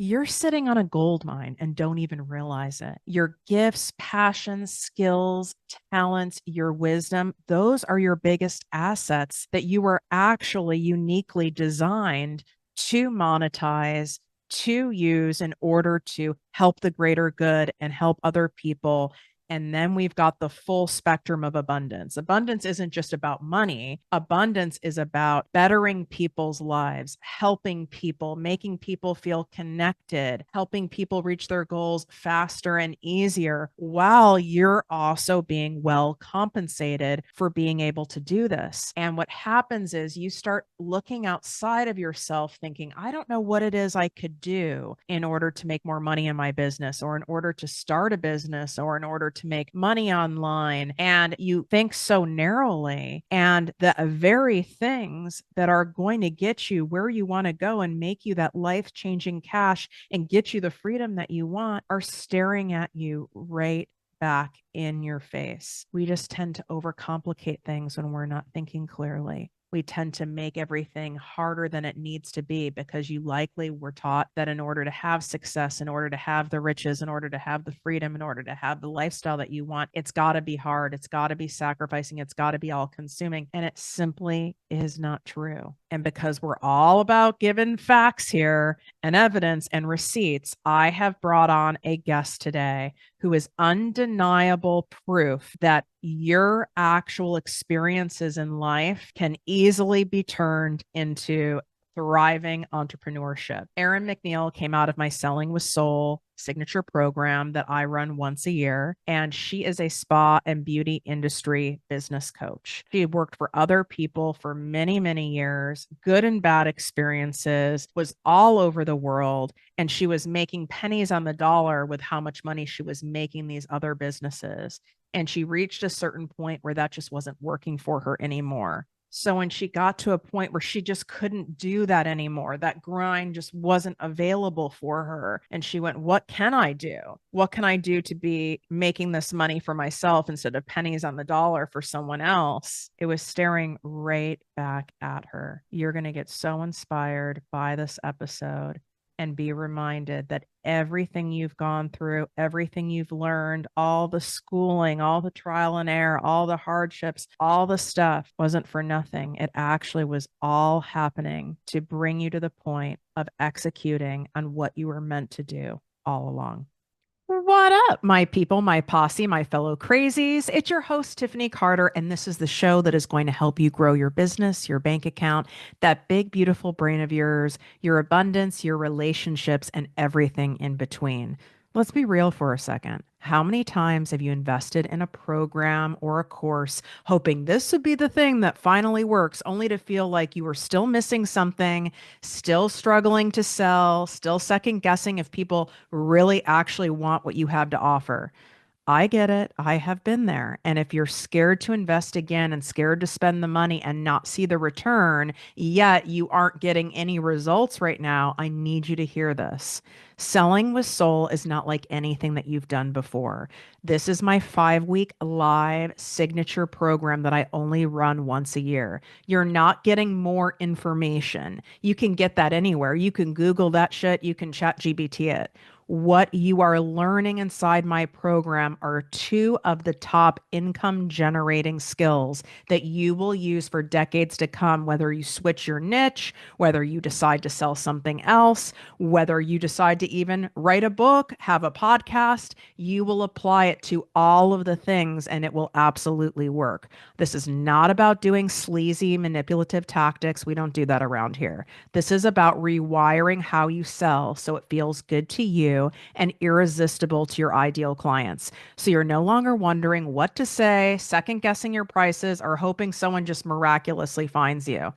you're sitting on a gold mine and don't even realize it. Your gifts, passions, skills, talents, your wisdom, those are your biggest assets that you were actually uniquely designed to monetize, to use in order to help the greater good and help other people. And then we've got the full spectrum of abundance. Abundance isn't just about money. Abundance is about bettering people's lives, helping people, making people feel connected, helping people reach their goals faster and easier while you're also being well compensated for being able to do this. And what happens is you start looking outside of yourself thinking, I don't know what it is I could do in order to make more money in my business or in order to start a business or in order to make money online. And you think so narrowly, and the very things that are going to get you where you want to go and make you that life-changing cash and get you the freedom that you want are staring at you right back in your face. We just tend to overcomplicate things when we're not thinking clearly. We tend to make everything harder than it needs to be because you likely were taught that in order to have success, in order to have the riches, in order to have the freedom, in order to have the lifestyle that you want, it's got to be hard. It's got to be sacrificing. It's got to be all consuming. And it simply is not true. And because we're all about giving facts here and evidence and receipts, I have brought on a guest today who is undeniable proof that your actual experiences in life can easily be turned into thriving entrepreneurship. Erin MacNeil came out of my Selling with Soul signature program that I run once a year, and she is a spa and beauty industry business coach. She had worked for other people for many, many years, good and bad experiences, was all over the world, and she was making pennies on the dollar with how much money she was making these other businesses. And she reached a certain point where that just wasn't working for her anymore. So when she got to a point where she just couldn't do that anymore, that grind just wasn't available for her. And she went, what can I do? What can I do to be making this money for myself instead of pennies on the dollar for someone else? It was staring right back at her. You're going to get so inspired by this episode and be reminded that everything you've gone through, everything you've learned, all the schooling, all the trial and error, all the hardships, all the stuff wasn't for nothing. It actually was all happening to bring you to the point of executing on what you were meant to do all along. What up, my people, my posse, my fellow crazies? It's your host, Tiffany Carter, and this is the show that is going to help you grow your business, your bank account, that big, beautiful brain of yours, your abundance, your relationships, and everything in between. Let's be real for a second. How many times have you invested in a program or a course hoping this would be the thing that finally works, only to feel like you were still missing something, still struggling to sell, still second guessing if people really actually want what you have to offer? I get it. I have been there. And if you're scared to invest again and scared to spend the money and not see the return, yet you aren't getting any results right now, I need you to hear this. Selling with Soul is not like anything that you've done before. This is my 5-week live signature program that I only run once a year. You're not getting more information. You can get that anywhere. You can Google that shit. You can chat GBT it. What you are learning inside my program are two of the top income generating skills that you will use for decades to come, whether you switch your niche, whether you decide to sell something else, whether you decide to even write a book, have a podcast, you will apply it to all of the things and it will absolutely work. This is not about doing sleazy manipulative tactics. We don't do that around here. This is about rewiring how you sell so it feels good to you and irresistible to your ideal clients. So you're no longer wondering what to say, second guessing your prices, or hoping someone just miraculously finds you.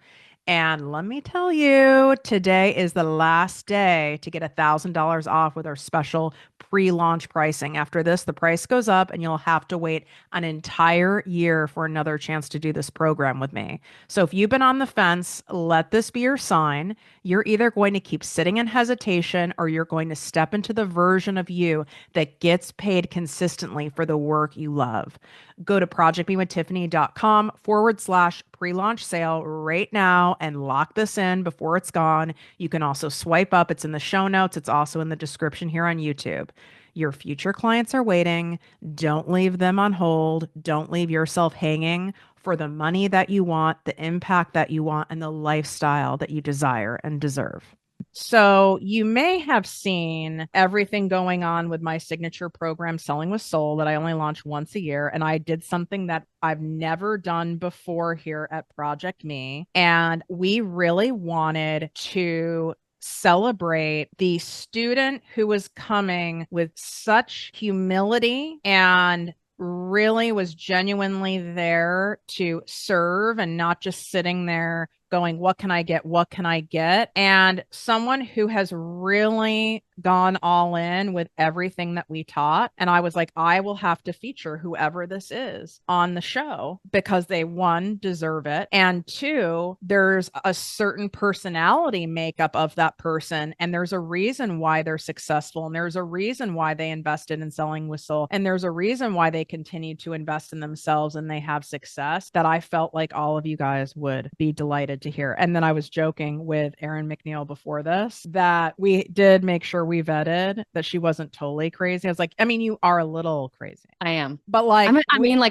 And let me tell you, today is the last day to get $1,000 off with our special pre-launch pricing. After this, the price goes up and you'll have to wait an entire year for another chance to do this program with me. So if you've been on the fence, let this be your sign. You're either going to keep sitting in hesitation or you're going to step into the version of you that gets paid consistently for the work you love. go to projectmewithtiffany.com/pre-launch sale right now and lock this in before it's gone. You can also swipe up. It's in the show notes. It's also in the description here on YouTube. Your future clients are waiting. Don't leave them on hold. Don't leave yourself hanging for the money that you want, the impact that you want, and the lifestyle that you desire and deserve. So you may have seen everything going on with my signature program, Selling with Soul, that I only launch once a year. And I did something that I've never done before here at ProjectME. And we really wanted to celebrate the student who was coming with such humility and really was genuinely there to serve and not just sitting there going, what can I get? What can I get? And someone who has really gone all in with everything that we taught. And I was like, I will have to feature whoever this is on the show because they, one, deserve it. And two, there's a certain personality makeup of that person. And there's a reason why they're successful. And there's a reason why they invested in Selling with Soul. And there's a reason why they continue to invest in themselves and they have success that I felt like all of you guys would be delighted to hear. And then I was joking with Erin MacNeil before this that we did make sure we vetted that she wasn't totally crazy. I was like, I mean, you are a little crazy. I am. But like,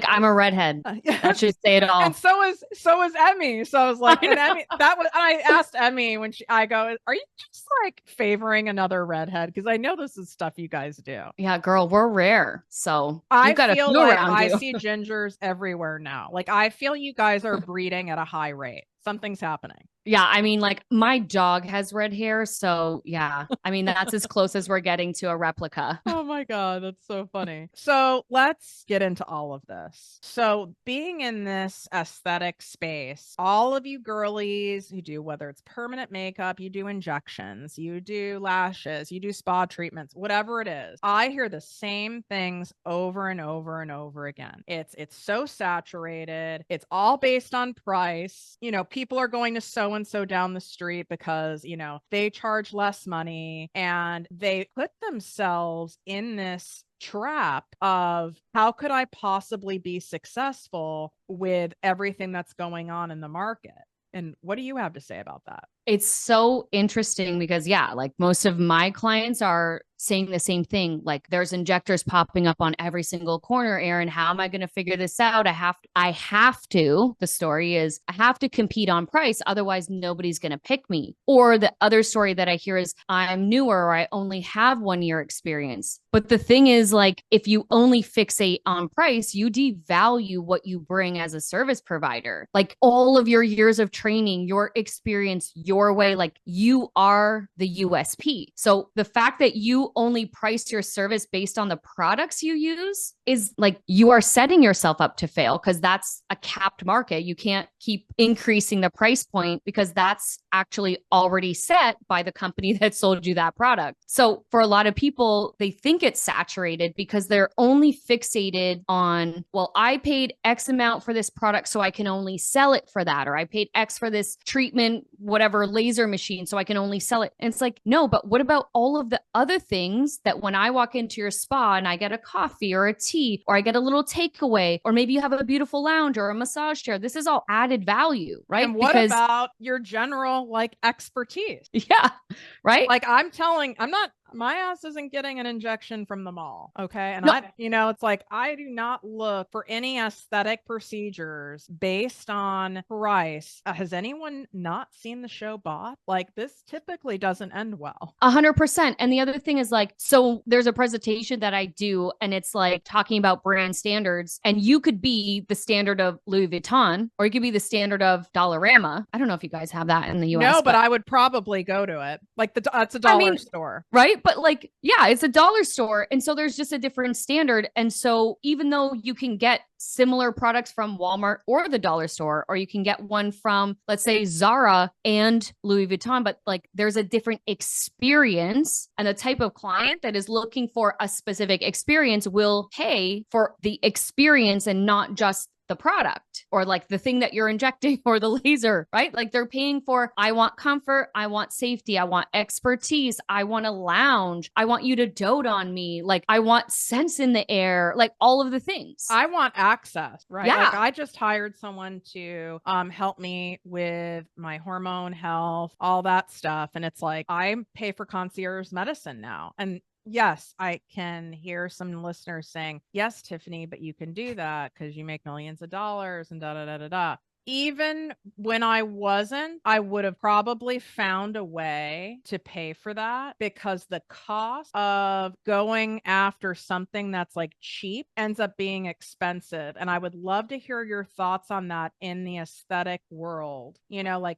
I'm a redhead. That should say it all. And so is Emmy. So I was like, and Emmy, I asked Emmy when I go, are you just like favoring another redhead? Because I know this is stuff you guys do. Yeah, girl, we're rare. So I feel like I see gingers everywhere now. Like I feel you guys are breeding at a high rate. Something's happening. Yeah, I mean, like my dog has red hair. So yeah, I mean, that's as close as we're getting to a replica. Oh my God, that's so funny. So let's get into all of this. So being in this aesthetic space, all of you girlies who do, whether it's permanent makeup, you do injections, you do lashes, you do spa treatments, whatever it is, I hear the same things over and over and over again. It's so saturated. It's all based on price. You know, people are going to so and so down the street because, you know, they charge less money and they put themselves in this trap of how could I possibly be successful with everything that's going on in the market? And what do you have to say about that? It's so interesting because, yeah, like most of my clients are saying the same thing. Like there's injectors popping up on every single corner. Erin, how am I going to figure this out? I have to, the story is I have to compete on price. Otherwise nobody's going to pick me. Or the other story that I hear is I'm newer or I only have 1 year experience. But the thing is, like, if you only fixate on price, you devalue what you bring as a service provider. Like all of your years of training, your experience, your way, like you are the USP. So the fact that you only price your service based on the products you use is like you are setting yourself up to fail because that's a capped market. You can't keep increasing the price point because that's actually already set by the company that sold you that product. So for a lot of people, they think it's saturated because they're only fixated on, well, I paid X amount for this product, so I can only sell it for that. Or I paid X for this treatment, whatever laser machine, so I can only sell it. And it's like, no, but what about all of the other things that when I walk into your spa and I get a coffee or a tea, or I get a little takeaway, or maybe you have a beautiful lounge or a massage chair, this is all added value, right? And what about your general like expertise? Yeah, right. Like my ass isn't getting an injection from the mall. Okay. And no. It's like, I do not look for any aesthetic procedures based on price. Has anyone not seen the show Bot? Like this typically doesn't end well. 100%. And the other thing is like, so there's a presentation that I do and it's like talking about brand standards, and you could be the standard of Louis Vuitton, or you could be the standard of Dollarama. I don't know if you guys have that in the US. No, but I would probably go to it. Like it's a dollar store. Right. But like, yeah, it's a dollar store. And so there's just a different standard. And so even though you can get similar products from Walmart or the dollar store, or you can get one from, let's say, Zara and Louis Vuitton, but like there's a different experience, and the type of client that is looking for a specific experience will pay for the experience and not just the the product or like the thing that you're injecting or the laser, right? Like they're paying for, I want comfort, I want safety, I want expertise, I want to lounge, I want you to dote on me, like I want sense in the air, like all of the things. I want access, right? Yeah. Like I just hired someone to help me with my hormone health, all that stuff. And it's like I pay for concierge medicine now. And yes, I can hear some listeners saying, yes, Tiffany, but you can do that because you make millions of dollars and da da da da da. Even when I wasn't, I would have probably found a way to pay for that because the cost of going after something that's like cheap ends up being expensive. And I would love to hear your thoughts on that in the aesthetic world. You know, like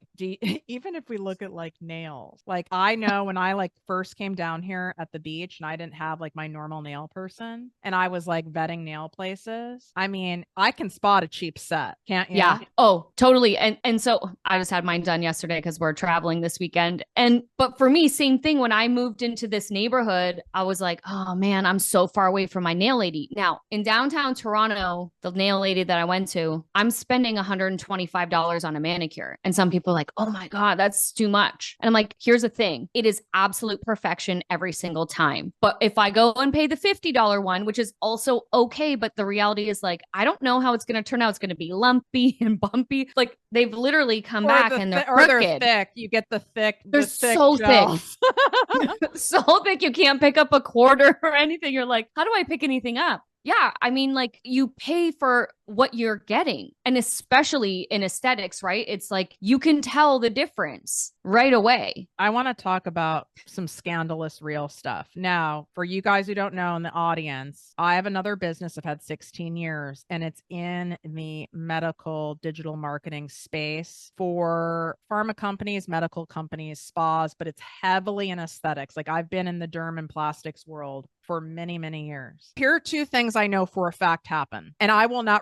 even if we look at like nails, like I know when I like first came down here at the beach and I didn't have like my normal nail person and I was like vetting nail places. I mean, I can spot a cheap set, can't you? Yeah. Oh, totally. And so I just had mine done yesterday because we're traveling this weekend. And but for me, same thing. When I moved into this neighborhood, I was like, oh man, I'm so far away from my nail lady. Now in downtown Toronto, the nail lady that I went to, I'm spending $125 on a manicure. And some people are like, oh my God, that's too much. And I'm like, here's the thing. It is absolute perfection every single time. But if I go and pay the $50 one, which is also okay, but the reality is like, I don't know how it's going to turn out. It's going to be lumpy and bumpy. Like they've literally come back and they're or they're crooked. thick. You get the thick, They're the thick so gels. thick. So thick you can't pick up a quarter or anything. You're like, how do I pick anything up? Yeah, I mean, like you pay for what you're getting. And especially in aesthetics, right? It's like you can tell the difference right away. I want to talk about some scandalous real stuff. Now, for you guys who don't know in the audience, I have another business I've had 16 years, and it's in the medical digital marketing space for pharma companies, medical companies, spas, but it's heavily in aesthetics. Like I've been in the derm and plastics world for many, many years. Here are two things I know for a fact happen, and I will not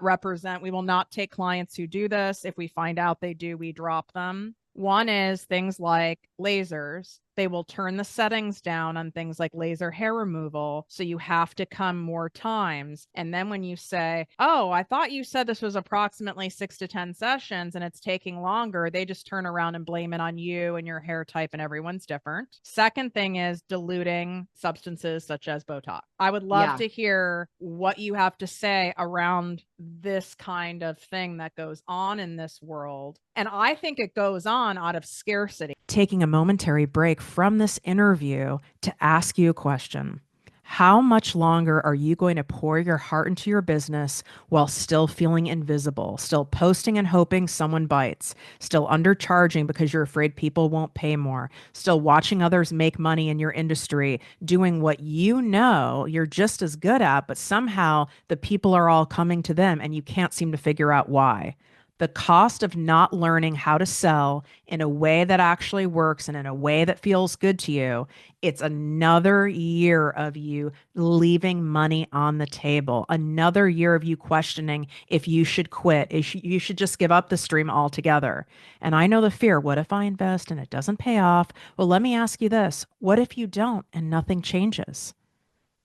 we will not take clients who do this. If we find out they do, we drop them. One is things like lasers. They will turn the settings down on things like laser hair removal. So you have to come more times. And then when you say, oh, I thought you said this was approximately 6 to 10 sessions and it's taking longer, they just turn around and blame it on you and your hair type, and everyone's different. Second thing is diluting substances such as Botox. I would love to hear what you have to say around this kind of thing that goes on in this world. And I think it goes on out of scarcity. Taking a momentary break from this interview to ask you a question. How much longer are you going to pour your heart into your business while still feeling invisible, still posting and hoping someone bites, still undercharging because you're afraid people won't pay more, still watching others make money in your industry, doing what you know you're just as good at, but somehow the people are all coming to them and you can't seem to figure out why? The cost of not learning how to sell in a way that actually works and in a way that feels good to you, it's another year of you leaving money on the table, another year of you questioning if you should quit, if you should just give up the stream altogether. And I know the fear, what if I invest and it doesn't pay off? Well, let me ask you this. What if you don't and nothing changes?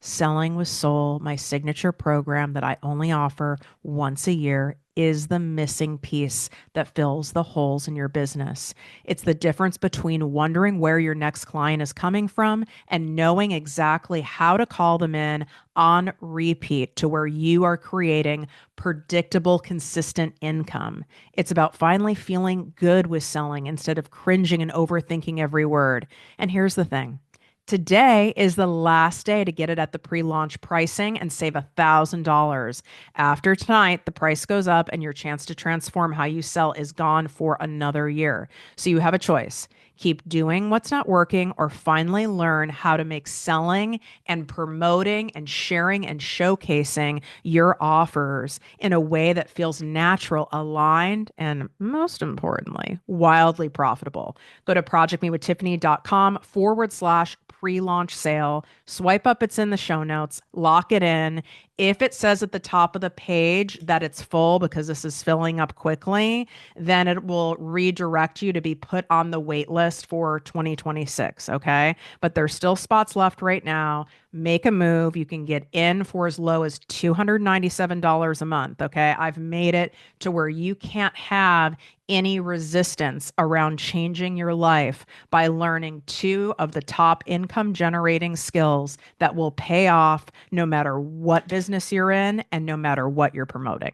Selling with Soul, my signature program that I only offer once a year, is the missing piece that fills the holes in your business. It's the difference between wondering where your next client is coming from and knowing exactly how to call them in on repeat to where you are creating predictable, consistent income. It's about finally feeling good with selling instead of cringing and overthinking every word. And here's the thing. Today is the last day to get it at the pre-launch pricing and save $1,000. After tonight, the price goes up and your chance to transform how you sell is gone for another year. So you have a choice. Keep doing what's not working or finally learn how to make selling and promoting and sharing and showcasing your offers in a way that feels natural, aligned, and most importantly, wildly profitable. Go to projectmewithtiffany.com/pre-launch sale. Swipe up, it's in the show notes. Lock it in. If it says at the top of the page that it's full because this is filling up quickly, then it will redirect you to be put on the wait list for 2026. Okay. But there's still spots left right now. Make a move. You can get in for as low as $297 a month. Okay. I've made it to where you can't have any resistance around changing your life by learning two of the top income generating skills that will pay off no matter what business you're in and no matter what you're promoting.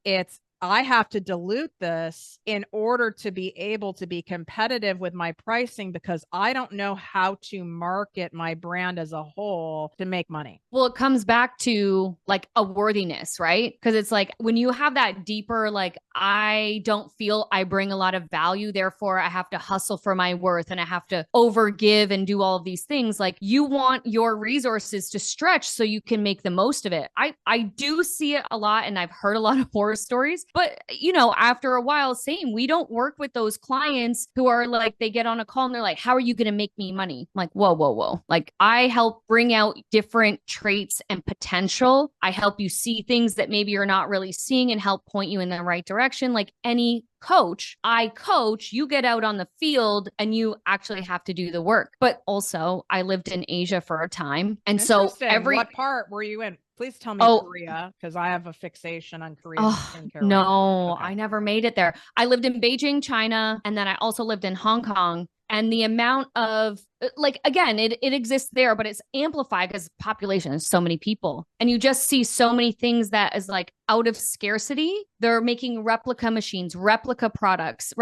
It's I have to dilute this in order to be able to be competitive with my pricing because I don't know how to market my brand as a whole to make money. Well, it comes back to like a worthiness, right? Because it's like when you have that deeper, like, I don't feel I bring a lot of value, therefore I have to hustle for my worth and I have to overgive and do all of these things. Like, you want your resources to stretch so you can make the most of it. I do see it a lot, and I've heard a lot of horror stories, but you know, after a while, same, we don't work with those clients who are like, they get on a call and they're like, how are you going to make me money? I'm like, whoa, whoa, whoa. Like, I help bring out different traits and potential. I help you see things that maybe you're not really seeing and help point you in the right direction. Like any coach, I coach, you get out on the field and you actually have to do the work. But also, I lived in Asia for a time. And so what part were you in? Please tell me Korea, because I have a fixation on Korean skincare. No, okay. I never made it there. I lived in Beijing, China, and then I also lived in Hong Kong. And the amount of, like, again, it exists there, but it's amplified because population is so many people. And you just see so many things that is like out of scarcity. They're making replica machines, replica products,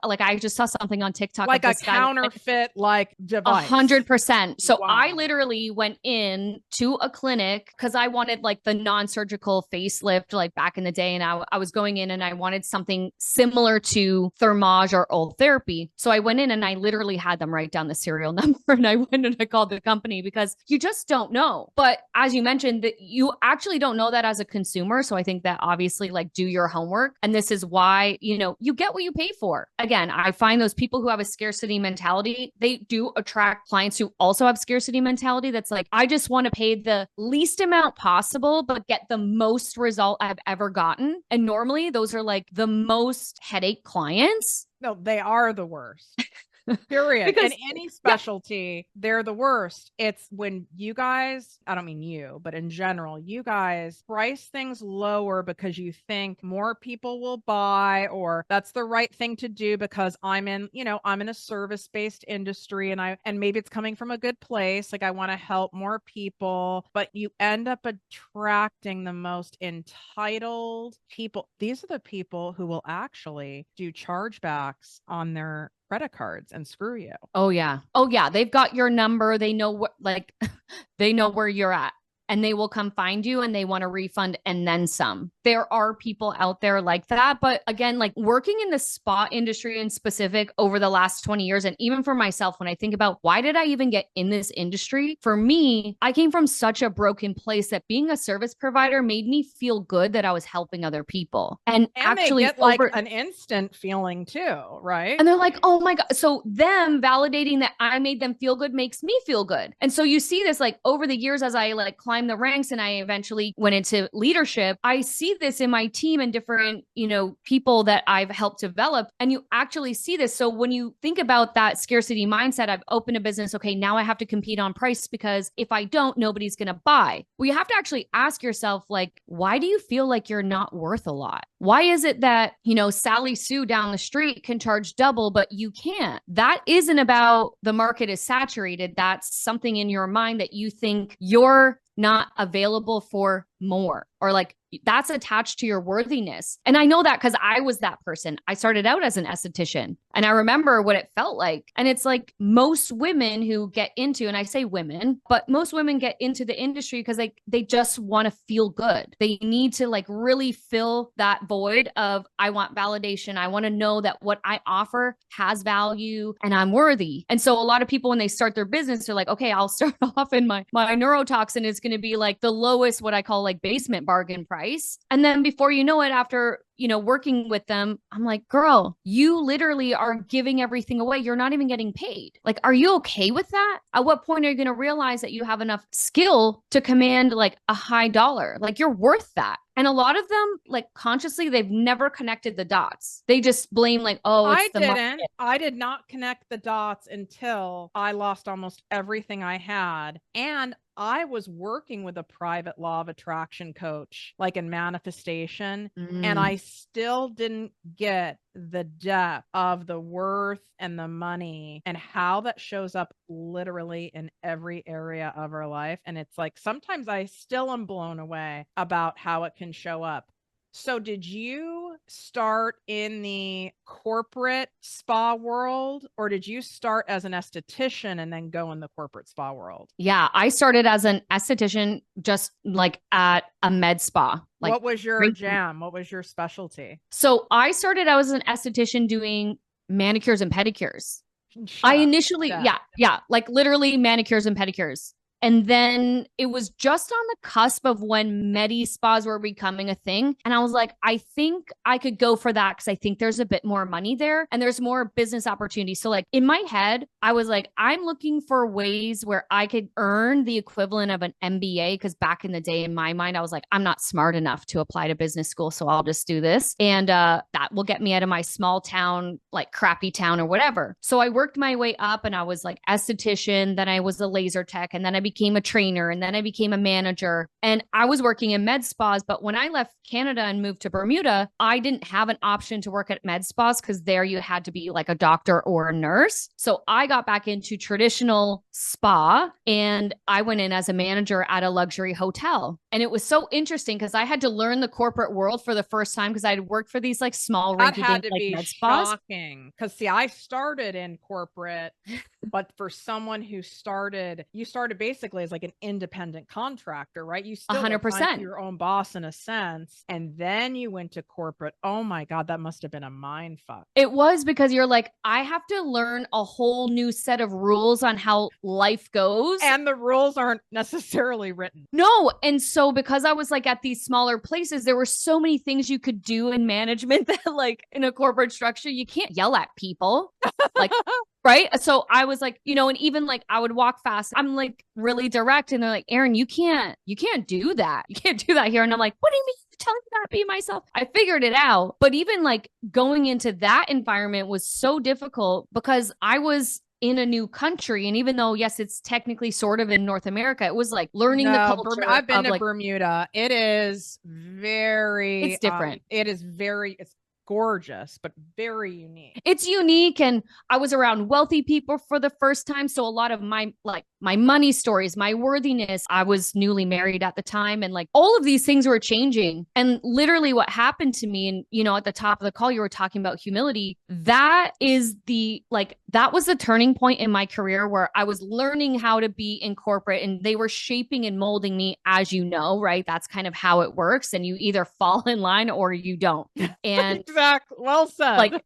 like I just saw something on TikTok. Like a counterfeit like device. 100%. So wow. I literally went in to a clinic because I wanted like the non-surgical facelift like back in the day. And I was going in and I wanted something similar to Thermage or old therapy. So I went in and I literally had them write down the serial number and I went and I called the company because you just don't know. But as you mentioned, that you actually don't know that as a consumer. So I think that obviously like do your homework. And this is why, you know, you get what you pay for. Again, I find those people who have a scarcity mentality, they do attract clients who also have scarcity mentality. That's like, I just want to pay the least amount possible, but get the most result I've ever gotten. And normally those are like the most headache clients. No, they are the worst. Period. Because, in any specialty, they're the worst. It's when you guys, I don't mean you, but in general, you guys price things lower because you think more people will buy, or that's the right thing to do because I'm in a service-based industry and maybe it's coming from a good place. Like I want to help more people, but you end up attracting the most entitled people. These are the people who will actually do chargebacks on their credit cards and screw you. Oh yeah. They've got your number. They know what, like, they know where you're at. And they will come find you and they want a refund and then some. There are people out there like that. But again, like working in the spa industry in specific over the last 20 years, and even for myself, when I think about why did I even get in this industry? For me, I came from such a broken place that being a service provider made me feel good that I was helping other people. And actually they get like an instant feeling too, right? And they're like, oh my God. So them validating that I made them feel good makes me feel good. And so you see this like over the years as I like climbed the ranks and I eventually went into leadership, I see this in my team and different, people that I've helped develop. And you actually see this. So when you think about that scarcity mindset, I've opened a business. Okay, now I have to compete on price because if I don't, nobody's going to buy. Well, you have to actually ask yourself, like, why do you feel like you're not worth a lot? Why is it that, Sally Sue down the street can charge double, but you can't? That isn't about the market is saturated. That's something in your mind that you think you're not available for more, or like that's attached to your worthiness. And I know that because I was that person. I started out as an esthetician and I remember what it felt like. And it's like most women who get into, and I say women, but most women get into the industry because they just want to feel good. They need to like really fill that void of, I want validation. I want to know that what I offer has value and I'm worthy. And so a lot of people, when they start their business, they're like, okay, I'll start off in my neurotoxin is going to be like the lowest, what I call like like basement bargain price. And then before you know it, after, working with them, I'm like, girl, you literally are giving everything away. You're not even getting paid. Like, are you okay with that? At what point are you going to realize that you have enough skill to command like a high dollar? Like, you're worth that. And a lot of them, like consciously, they've never connected the dots. They just blame like, oh, it's the market. I did not connect the dots until I lost almost everything I had. And I was working with a private law of attraction coach, like in manifestation, and I still didn't get the depth of the worth and the money and how that shows up literally in every area of our life. And it's like, sometimes I still am blown away about how it can show up. So did you start in the corporate spa world, or did you start as an esthetician and then go in the corporate spa world? Yeah, I started as an esthetician, just like at a med spa. Like, what was your jam? What was your specialty? So I started out as an esthetician doing manicures and pedicures. I initially, like literally manicures and pedicures. And then it was just on the cusp of when Medi spas were becoming a thing. And I was like, I think I could go for that because I think there's a bit more money there and there's more business opportunity. So like in my head, I was like, I'm looking for ways where I could earn the equivalent of an MBA. Because back in the day, in my mind, I was like, I'm not smart enough to apply to business school. So I'll just do this. And that will get me out of my small town, like crappy town or whatever. So I worked my way up and I was like esthetician. Then I was a laser tech. And then I became a trainer, and then I became a manager, and I was working in med spas. But when I left Canada and moved to Bermuda, I didn't have an option to work at med spas because there you had to be like a doctor or a nurse. So I got back into traditional spa and I went in as a manager at a luxury hotel. And it was so interesting because I had to learn the corporate world for the first time because I had worked for these like small that had to like be med spas. Shocking. Because see, I started in corporate, but for someone who you started basically as like an independent contractor, right? You still 100% your own boss in a sense, and then you went to corporate. Oh my God, that must have been a mind fuck. It was, because you're like, I have to learn a whole new set of rules on how life goes. And the rules aren't necessarily written. No. And so because I was like at these smaller places, there were so many things you could do in management that like in a corporate structure, you can't yell at people. Like, right. So I was like, and even like I would walk fast. I'm like really direct. And they're like, Erin, you can't do that. You can't do that here. And I'm like, what do you mean? You're telling me not to be myself? I figured it out. But even like going into that environment was so difficult because I was in a new country. And even though, yes, it's technically sort of in North America, it was like learning the culture. I've been to like, Bermuda. It is it's different. It's gorgeous, but very unique. It's unique. And I was around wealthy people for the first time. So a lot of my money stories, my worthiness, I was newly married at the time. And like all of these things were changing. And literally what happened to me, and at the top of the call, you were talking about humility. That was the turning point in my career where I was learning how to be in corporate and they were shaping and molding me, as you know, right? That's kind of how it works. And you either fall in line or you don't. And exactly. Well said. Like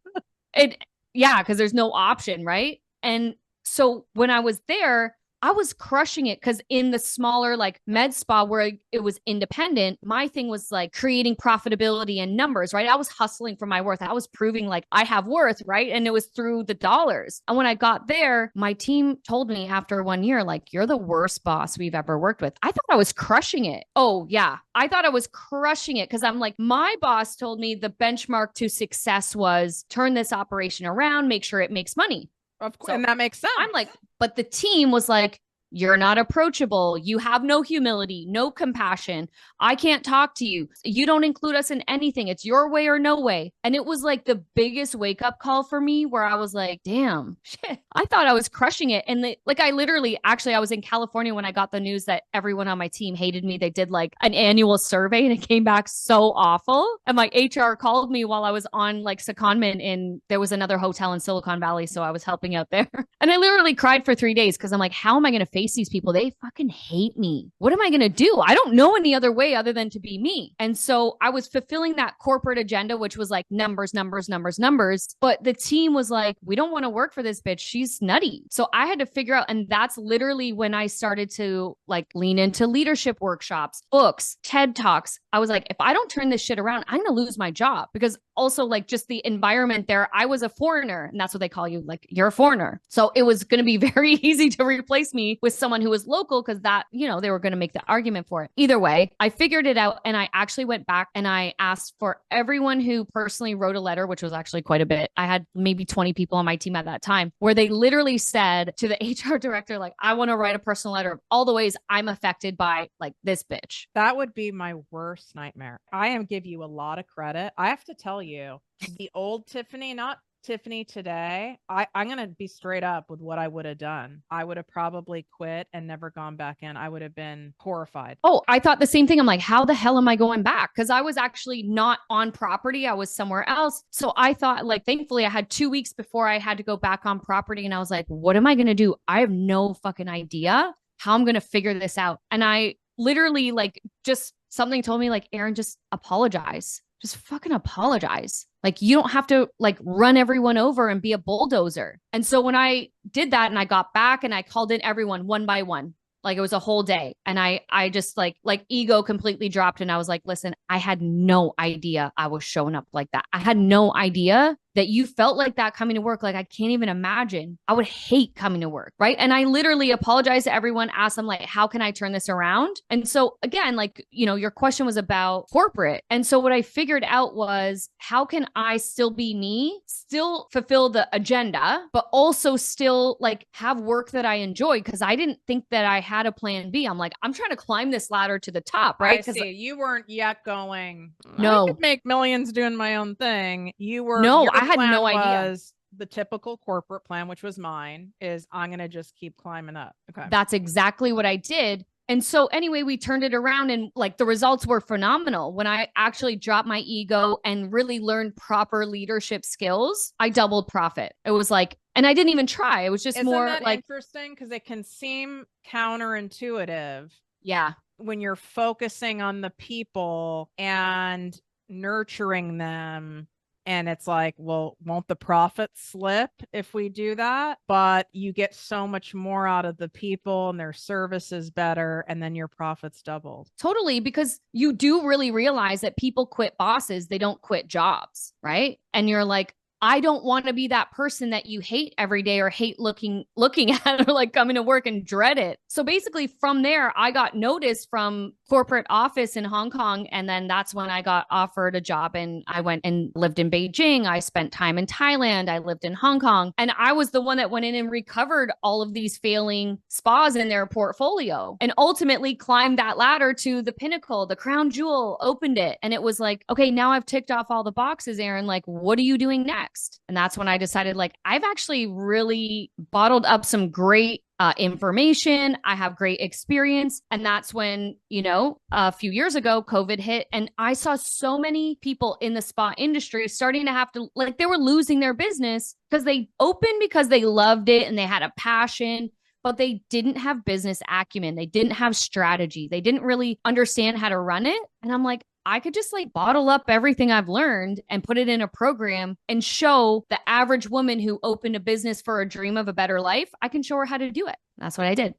because there's no option, right? And so when I was there, I was crushing it because in the smaller like med spa where it was independent, my thing was like creating profitability and numbers, right? I was hustling for my worth. I was proving like I have worth, right? And it was through the dollars. And when I got there, my team told me after 1 year, like, you're the worst boss we've ever worked with. I thought I was crushing it. Oh yeah. I thought I was crushing it because I'm like, my boss told me the benchmark to success was turn this operation around, make sure it makes money. Of course, and that makes sense. I'm like, but the team was like, you're not approachable. You have no humility, no compassion. I can't talk to you. You don't include us in anything. It's your way or no way. And it was like the biggest wake up call for me where I was like, damn, shit, I thought I was crushing it. And I was in California when I got the news that everyone on my team hated me. They did like an annual survey and it came back so awful. And my HR called me while I was on like secondment there was another hotel in Silicon Valley. So I was helping out there. And I literally cried for 3 days because I'm like, how am I going to face these people. They fucking hate me. What am I going to do? I don't know any other way other than to be me. And so I was fulfilling that corporate agenda, which was like numbers, numbers, numbers, numbers. But the team was like, we don't want to work for this bitch. She's nutty. So I had to figure out, and that's literally when I started to like lean into leadership workshops, books, TED Talks. I was like, if I don't turn this shit around, I'm going to lose my job. Because also like just the environment there, I was a foreigner, and that's what they call you, like you're a foreigner. So it was going to be very easy to replace me with someone who was local, because that, they were going to make the argument for it. Either way, I figured it out, and I actually went back and I asked for everyone who personally wrote a letter, which was actually quite a bit. I had maybe 20 people on my team at that time, where they literally said to the HR director, like, I want to write a personal letter of all the ways I'm affected by like this bitch. That would be my worst nightmare. I am give you a lot of credit. I have to tell you, the old Tiffany, not Tiffany today, I'm going to be straight up with what I would have done. I would have probably quit and never gone back in. I would have been horrified. Oh, I thought the same thing. I'm like, how the hell am I going back? Because I was actually not on property. I was somewhere else. So I thought, like, thankfully I had 2 weeks before I had to go back on property. And I was like, what am I going to do? I have no fucking idea how I'm going to figure this out. And I literally, like, just something told me, like, Erin, just apologize. Just fucking apologize. Like, you don't have to like run everyone over and be a bulldozer. And so when I did that and I got back and I called in everyone one by one, like it was a whole day. And I just like ego completely dropped. And I was like, listen, I had no idea I was showing up like that. I had no idea that you felt like that coming to work. Like, I can't even imagine. I would hate coming to work. Right. And I literally apologized to everyone, asked them, like, how can I turn this around? And so again, like, your question was about corporate. And so what I figured out was, how can I still be me, still fulfill the agenda, but also still like have work that I enjoy? Cause I didn't think that I had a plan B. I'm like, I'm trying to climb this ladder to the top. Right. I see. You weren't yet going, no, I could make millions doing my own thing. You were, no, I had no idea. The typical corporate plan, which was mine, is I'm going to just keep climbing up. Okay. That's exactly what I did. And so anyway, we turned it around, and like the results were phenomenal. When I actually dropped my ego and really learned proper leadership skills, I doubled profit. It was like, and I didn't even try. It was just Isn't more that like interesting, because it can seem counterintuitive. Yeah. When you're focusing on the people and nurturing them. And it's like, well, won't the profit slip if we do that? But you get so much more out of the people, and their service is better. And then your profits doubled. Totally. Because you do really realize that people quit bosses. They don't quit jobs. Right. And you're like, I don't want to be that person that you hate every day, or hate looking at, or like coming to work and dread it. So basically from there, I got notice from corporate office in Hong Kong. And then that's when I got offered a job, and I went and lived in Beijing. I spent time in Thailand. I lived in Hong Kong, and I was the one that went in and recovered all of these failing spas in their portfolio, and ultimately climbed that ladder to the pinnacle, the crown jewel, opened it. And it was like, okay, now I've ticked off all the boxes, Erin, like, what are you doing next? And that's when I decided, like, I've actually really bottled up some great information. I have great experience. And that's when, a few years ago, COVID hit, and I saw so many people in the spa industry starting to have to, like, they were losing their business because they opened because they loved it and they had a passion, but they didn't have business acumen. They didn't have strategy. They didn't really understand how to run it. And I'm like, I could just like bottle up everything I've learned and put it in a program and show the average woman who opened a business for a dream of a better life, I can show her how to do it. That's what I did.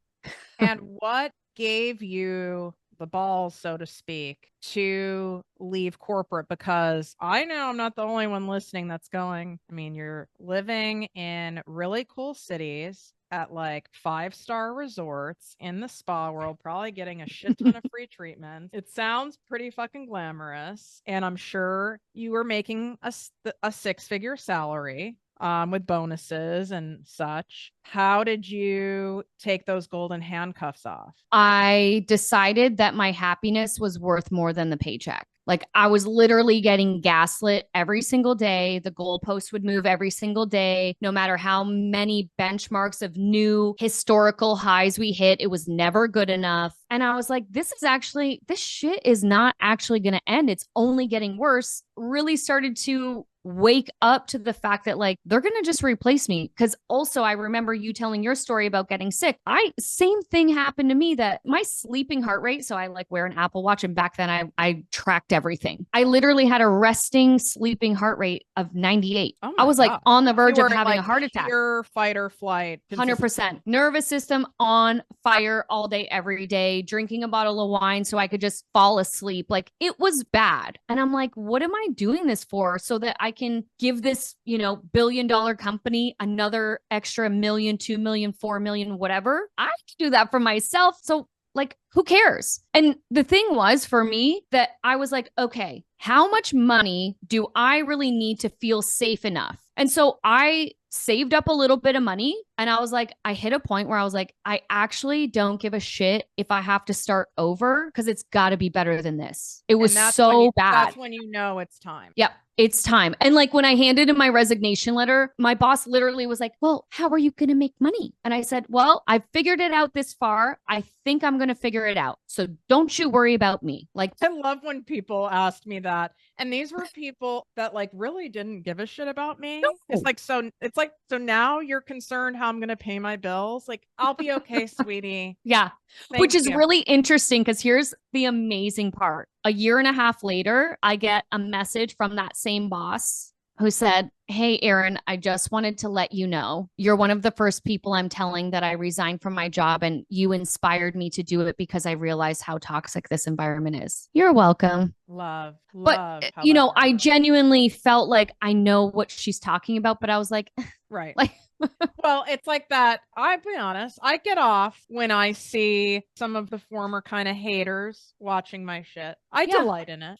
And what gave you the balls, so to speak, to leave corporate? Because I know I'm not the only one listening that's going, I mean, you're living in really cool cities at like 5-star resorts in the spa world, probably getting a shit ton of free treatments. It sounds pretty fucking glamorous. And I'm sure you were making a 6-figure salary with bonuses and such. How did you take those golden handcuffs off? I decided that my happiness was worth more than the paycheck. Like, I was literally getting gaslit every single day. The goalpost would move every single day. No matter how many benchmarks of new historical highs we hit, it was never good enough. And I was like, this shit is not actually going to end. It's only getting worse. Really started to wake up to the fact that like they're going to just replace me. Cause also I remember you telling your story about getting sick. Same thing happened to me, that my sleeping heart rate. So I like wear an Apple Watch, and back then I tracked everything. I literally had a resting sleeping heart rate of 98. Oh I my was like God. on the You verge of were in having like a heart attack. pure fight or flight. 100% nervous system on fire all day, every day, drinking a bottle of wine so I could just fall asleep. Like it was bad. And I'm like, what am I doing this for? So that I can give this, $1 billion company another extra million, 2 million, 4 million, whatever. I can do that for myself. So like, who cares? And the thing was for me that I was like, okay, how much money do I really need to feel safe enough? And so I saved up a little bit of money, and I was like, I hit a point where I was like, I actually don't give a shit if I have to start over, because it's got to be better than this. It was so bad. That's when you know it's time. Yep. It's time. And like when I handed in my resignation letter, my boss literally was like, well, how are you going to make money? And I said, well, I've figured it out this far. I think I'm going to figure it out. So don't you worry about me. Like, I love when people asked me that. And these were people that like really didn't give a shit about me. no. It's like, so now you're concerned how I'm going to pay my bills. Like, I'll be okay, sweetie. Yeah. Which is really interesting, because here's the amazing part. A year and a half later, I get a message from that same boss who said, hey, Erin, I just wanted to let you know you're one of the first people I'm telling that I resigned from my job, and you inspired me to do it because I realized how toxic this environment is. You're welcome. Love. But, I genuinely felt like I know what she's talking about, but I was like, right. Like, well, it's like that. I'll be honest. I get off when I see some of the former kind of haters watching my shit. I delight in it.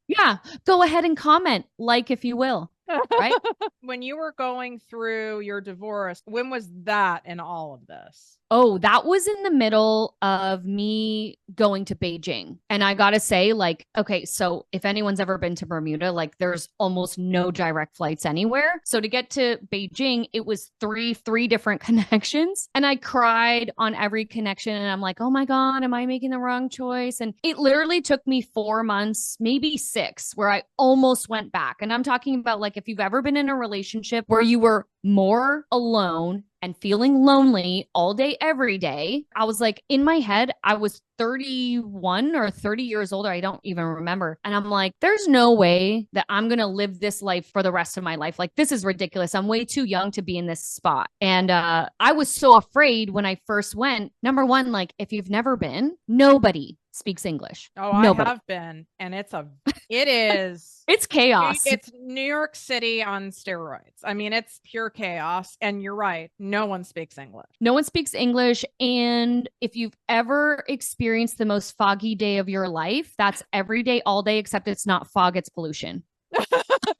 Yeah. Go ahead and comment, like, if you will. Right. When you were going through your divorce, when was that in all of this? Oh, that was in the middle of me going to Beijing. And I got to say, like, okay, so if anyone's ever been to Bermuda, like there's almost no direct flights anywhere. So to get to Beijing, it was three different connections. And I cried on every connection. And I'm like, oh my God, am I making the wrong choice? And it literally took me 4 months, maybe 6, where I almost went back. And I'm talking about like, if you've ever been in a relationship where you were more alone and feeling lonely all day, every day, I was like, in my head, I was 31 or 30 years older. I don't even remember. And I'm like, there's no way that I'm going to live this life for the rest of my life. Like, this is ridiculous. I'm way too young to be in this spot. And I was so afraid when I first went. Number one, like, if you've never been, nobody speaks English. Oh, nobody. I have been. And it is. It's chaos. It's New York City on steroids. I mean, it's pure chaos. And you're right. No one speaks English. No one speaks English. And if you've ever experienced the most foggy day of your life, that's every day, all day, except it's not fog, it's pollution.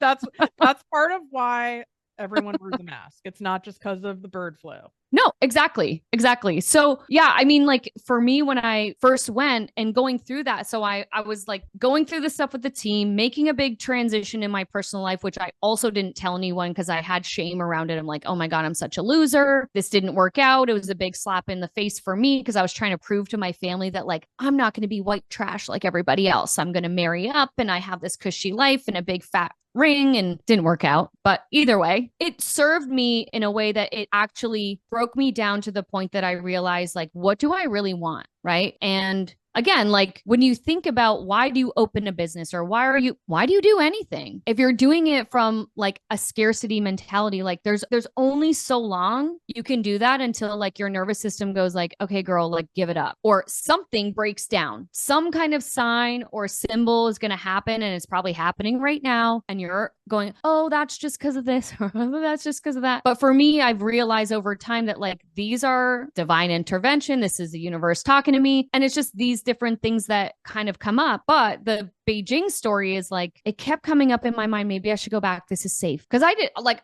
That's part of why everyone wears a mask. It's not just because of the bird flu. No, exactly. So yeah, I mean, like for me, when I first went and going through that, so I was like going through the stuff with the team, making a big transition in my personal life, which I also didn't tell anyone because I had shame around it. I'm like, oh my God, I'm such a loser. This didn't work out. It was a big slap in the face for me because I was trying to prove to my family that like, I'm not going to be white trash like everybody else. I'm going to marry up and I have this cushy life and a big fat ring, and didn't work out. But either way, it served me in a way that it actually broke me down to the point that I realized, like, what do I really want? Right. And again, like when you think about why do you open a business or why do you do anything? If you're doing it from like a scarcity mentality, like there's only so long you can do that until like your nervous system goes like, okay, girl, like give it up, or something breaks down. Some kind of sign or symbol is going to happen, and it's probably happening right now. And you're going, oh, that's just because of this, or that's just because of that. But for me, I've realized over time that like these are divine intervention. This is the universe talking to me. And it's just these different things that kind of come up. But the Beijing story is like, it kept coming up in my mind. Maybe I should go back. This is safe. Because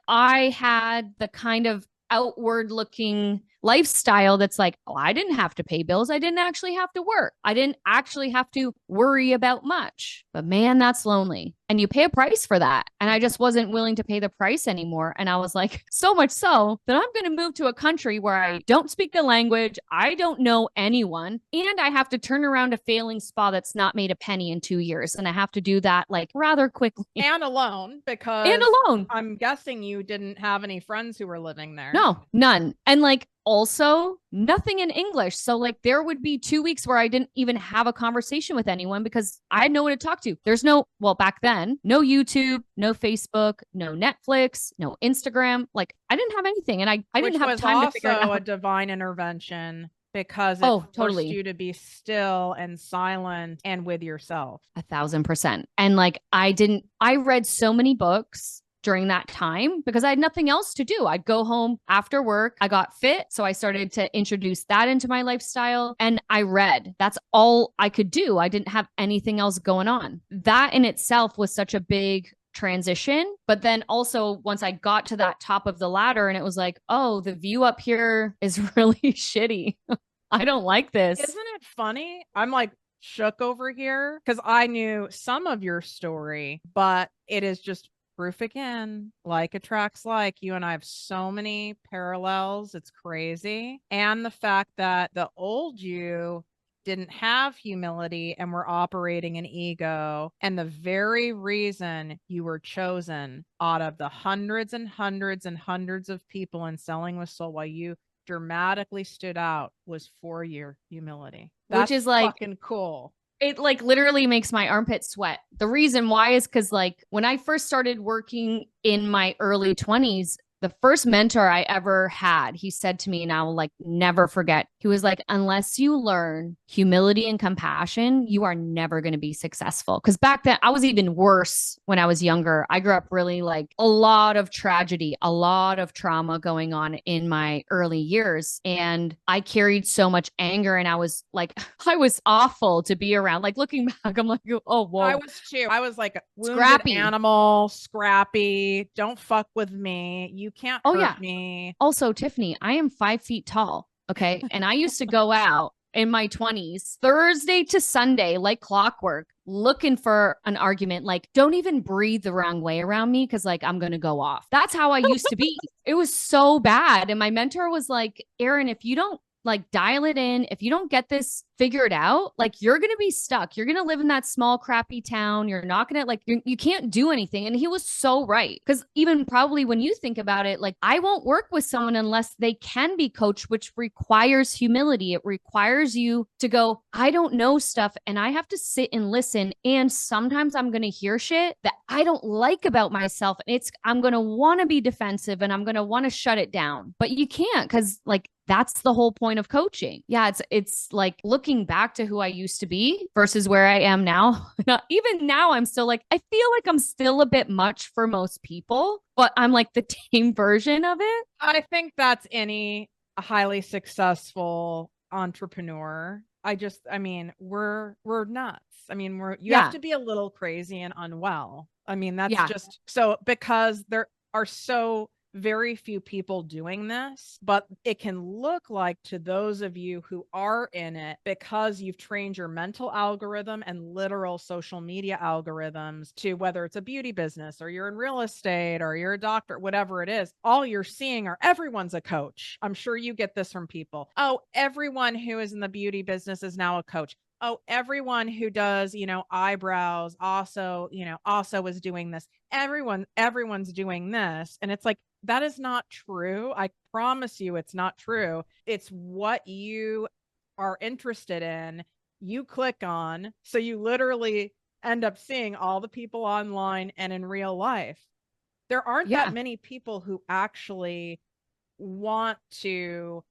I had the kind of outward looking lifestyle that's like, oh, I didn't have to pay bills. I didn't actually have to work. I didn't actually have to worry about much. But man, that's lonely. And you pay a price for that. And I just wasn't willing to pay the price anymore. And I was like, so much so that I'm going to move to a country where I don't speak the language, I don't know anyone, and I have to turn around a failing spa that's not made a penny in 2 years. And I have to do that like rather quickly. And alone, And because alone. I'm guessing you didn't have any friends who were living there. No, none. And like also nothing in English. So like there would be 2 weeks where I didn't even have a conversation with anyone because I had no one to talk to. There's no, well, back then, no YouTube, no Facebook, no Netflix, no Instagram. Like I didn't have anything, and I didn't have time to figure it Which was also a out. divine intervention because it Oh, forced totally. you to be still and silent and with yourself. 1,000%. And like I read so many books during that time because I had nothing else to do. I'd go home after work. I got fit. So I started to introduce that into my lifestyle and I read. That's all I could do. I didn't have anything else going on. That in itself was such a big transition. But then also, once I got to that top of the ladder and it was like, oh, the view up here is really shitty. I don't like this. Isn't it funny? I'm like shook over here because I knew some of your story, but it is just proof again, like attracts like. You and I have so many parallels. It's crazy. And the fact that the old you didn't have humility and were operating an ego. And the very reason you were chosen out of the hundreds and hundreds and hundreds of people in Selling with Soul, why you dramatically stood out, was for your humility. Which That's is like, fucking cool. it like literally makes my armpit sweat. The reason why is because like when I first started working in my early 20s, the first mentor I ever had, he said to me, and I will like never forget, he was like, unless you learn humility and compassion, you are never going to be successful. Because back then I was even worse when I was younger. I grew up really like a lot of tragedy, a lot of trauma going on in my early years. And I carried so much anger and I was like, I was awful to be around. Like looking back, I'm like, oh, whoa. I was too. I was like a wounded Scrappy. animal, scrappy. Don't fuck with me. You can't Oh, hurt yeah. me. Also, Tiffany, I am 5 feet tall. Okay. And I used to go out in my 20s, Thursday to Sunday, like clockwork, looking for an argument. Like, don't even breathe the wrong way around me because, like, I'm going to go off. That's how I used to be. It was so bad. And my mentor was like, Erin, if you don't like dial it in, if you don't get this figured out, like you're going to be stuck. You're going to live in that small, crappy town. You're not going to like, you can't do anything. And he was so right. Because even probably when you think about it, like I won't work with someone unless they can be coached, which requires humility. It requires you to go, I don't know stuff and I have to sit and listen. And sometimes I'm going to hear shit that I don't like about myself. And I'm going to want to be defensive and I'm going to want to shut it down. But you can't because like, that's the whole point of coaching. Yeah, it's like looking back to who I used to be versus where I am now. Even now, I'm still like, I feel like I'm still a bit much for most people, but I'm like the tame version of it. I think that's any highly successful entrepreneur. I mean, we're nuts. I mean, you have Yeah. to be a little crazy and unwell. I mean, that's Yeah. just so, because there are so very few people doing this, but it can look like to those of you who are in it, because you've trained your mental algorithm and literal social media algorithms to, whether it's a beauty business or you're in real estate or you're a doctor, whatever it is, all you're seeing are everyone's a coach. I'm sure you get this from people. Oh, everyone who is in the beauty business is now a coach. Oh, everyone who does, eyebrows also, also is doing this. Everyone's doing this. And it's like, that is not true. I promise you it's not true. It's what you are interested in, you click on. So you literally end up seeing all the people online and in real life. There aren't that many people who actually want to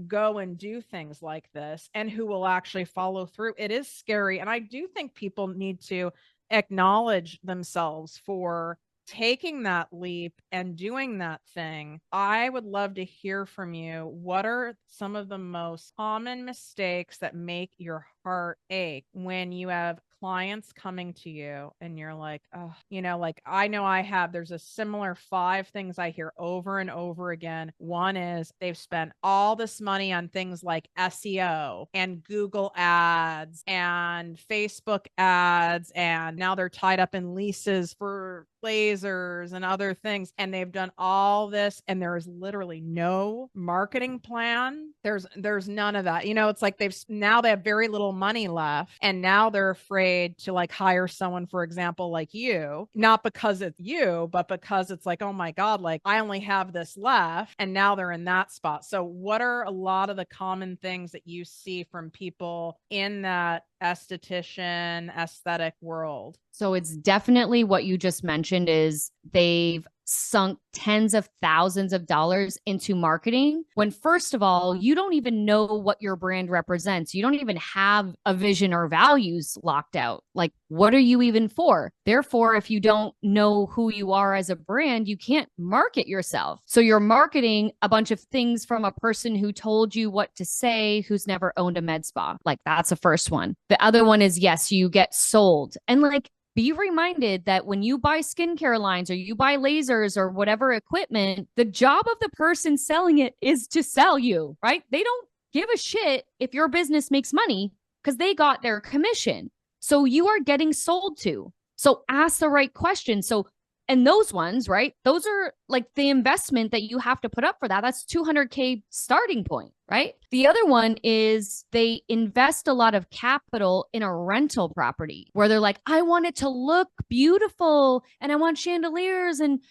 go and do things like this and who will actually follow through. It is scary. And I do think people need to acknowledge themselves for taking that leap and doing that thing. I would love to hear from you. What are some of the most common mistakes that make your heart ache when you have clients coming to you and you're like, oh, like I know there's a similar 5 things I hear over and over again. One is they've spent all this money on things like SEO and Google ads and Facebook ads, and now they're tied up in leases for lasers and other things, and they've done all this and there is literally no marketing plan. There's none of that. It's like they have very little money left, and now they're afraid to like hire someone, for example, like you, not because it's you, but because it's like, oh my God, like I only have this left, and now they're in that spot. So what are a lot of the common things that you see from people in that esthetician aesthetic world? So it's definitely what you just mentioned is they've sunk tens of thousands of dollars into marketing when, first of all, you don't even know what your brand represents. You don't even have a vision or values locked out. Like, what are you even for? Therefore, if you don't know who you are as a brand, you can't market yourself. So you're marketing a bunch of things from a person who told you what to say, who's never owned a med spa. Like, that's the first one. The other one is, yes, you get sold. And like, be reminded that when you buy skincare lines or you buy lasers or whatever equipment, the job of the person selling it is to sell you, right? They don't give a shit if your business makes money because they got their commission. So you are getting sold to. So ask the right question. And those ones, right? Those are like the investment that you have to put up for that. That's $200K starting point, right? The other one is they invest a lot of capital in a rental property where they're like, I want it to look beautiful and I want chandeliers and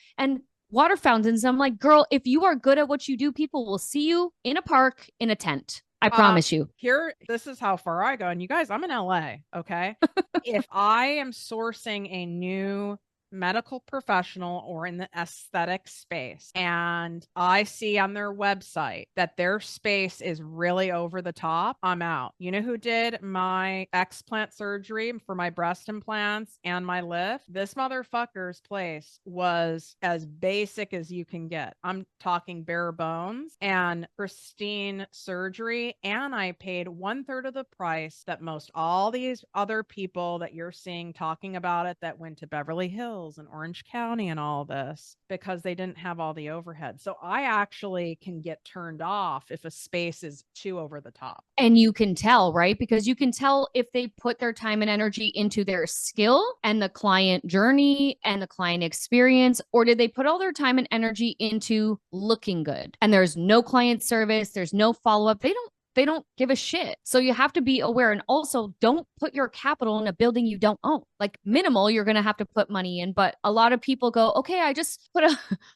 water fountains. I'm like, girl, if you are good at what you do, people will see you in a park in a tent. I promise you. This is how far I go. And you guys, I'm in LA. Okay. If I am sourcing a new medical professional or in the aesthetic space and I see on their website that their space is really over the top, I'm out. You know who did my explant surgery for my breast implants and my lift? This motherfucker's place was as basic as you can get. I'm talking bare bones and pristine surgery, and I paid 1/3 of the price that most all these other people that you're seeing talking about it that went to Beverly Hills and Orange County and all this, because they didn't have all the overhead. So I actually can get turned off if a space is too over the top. And you can tell, right? Because you can tell if they put their time and energy into their skill and the client journey and the client experience, or did they put all their time and energy into looking good? And there's no client service, there's no follow-up. They don't give a shit. So you have to be aware. And also, don't put your capital in a building you don't own. Like, minimal, you're going to have to put money in. But a lot of people go, okay, I just put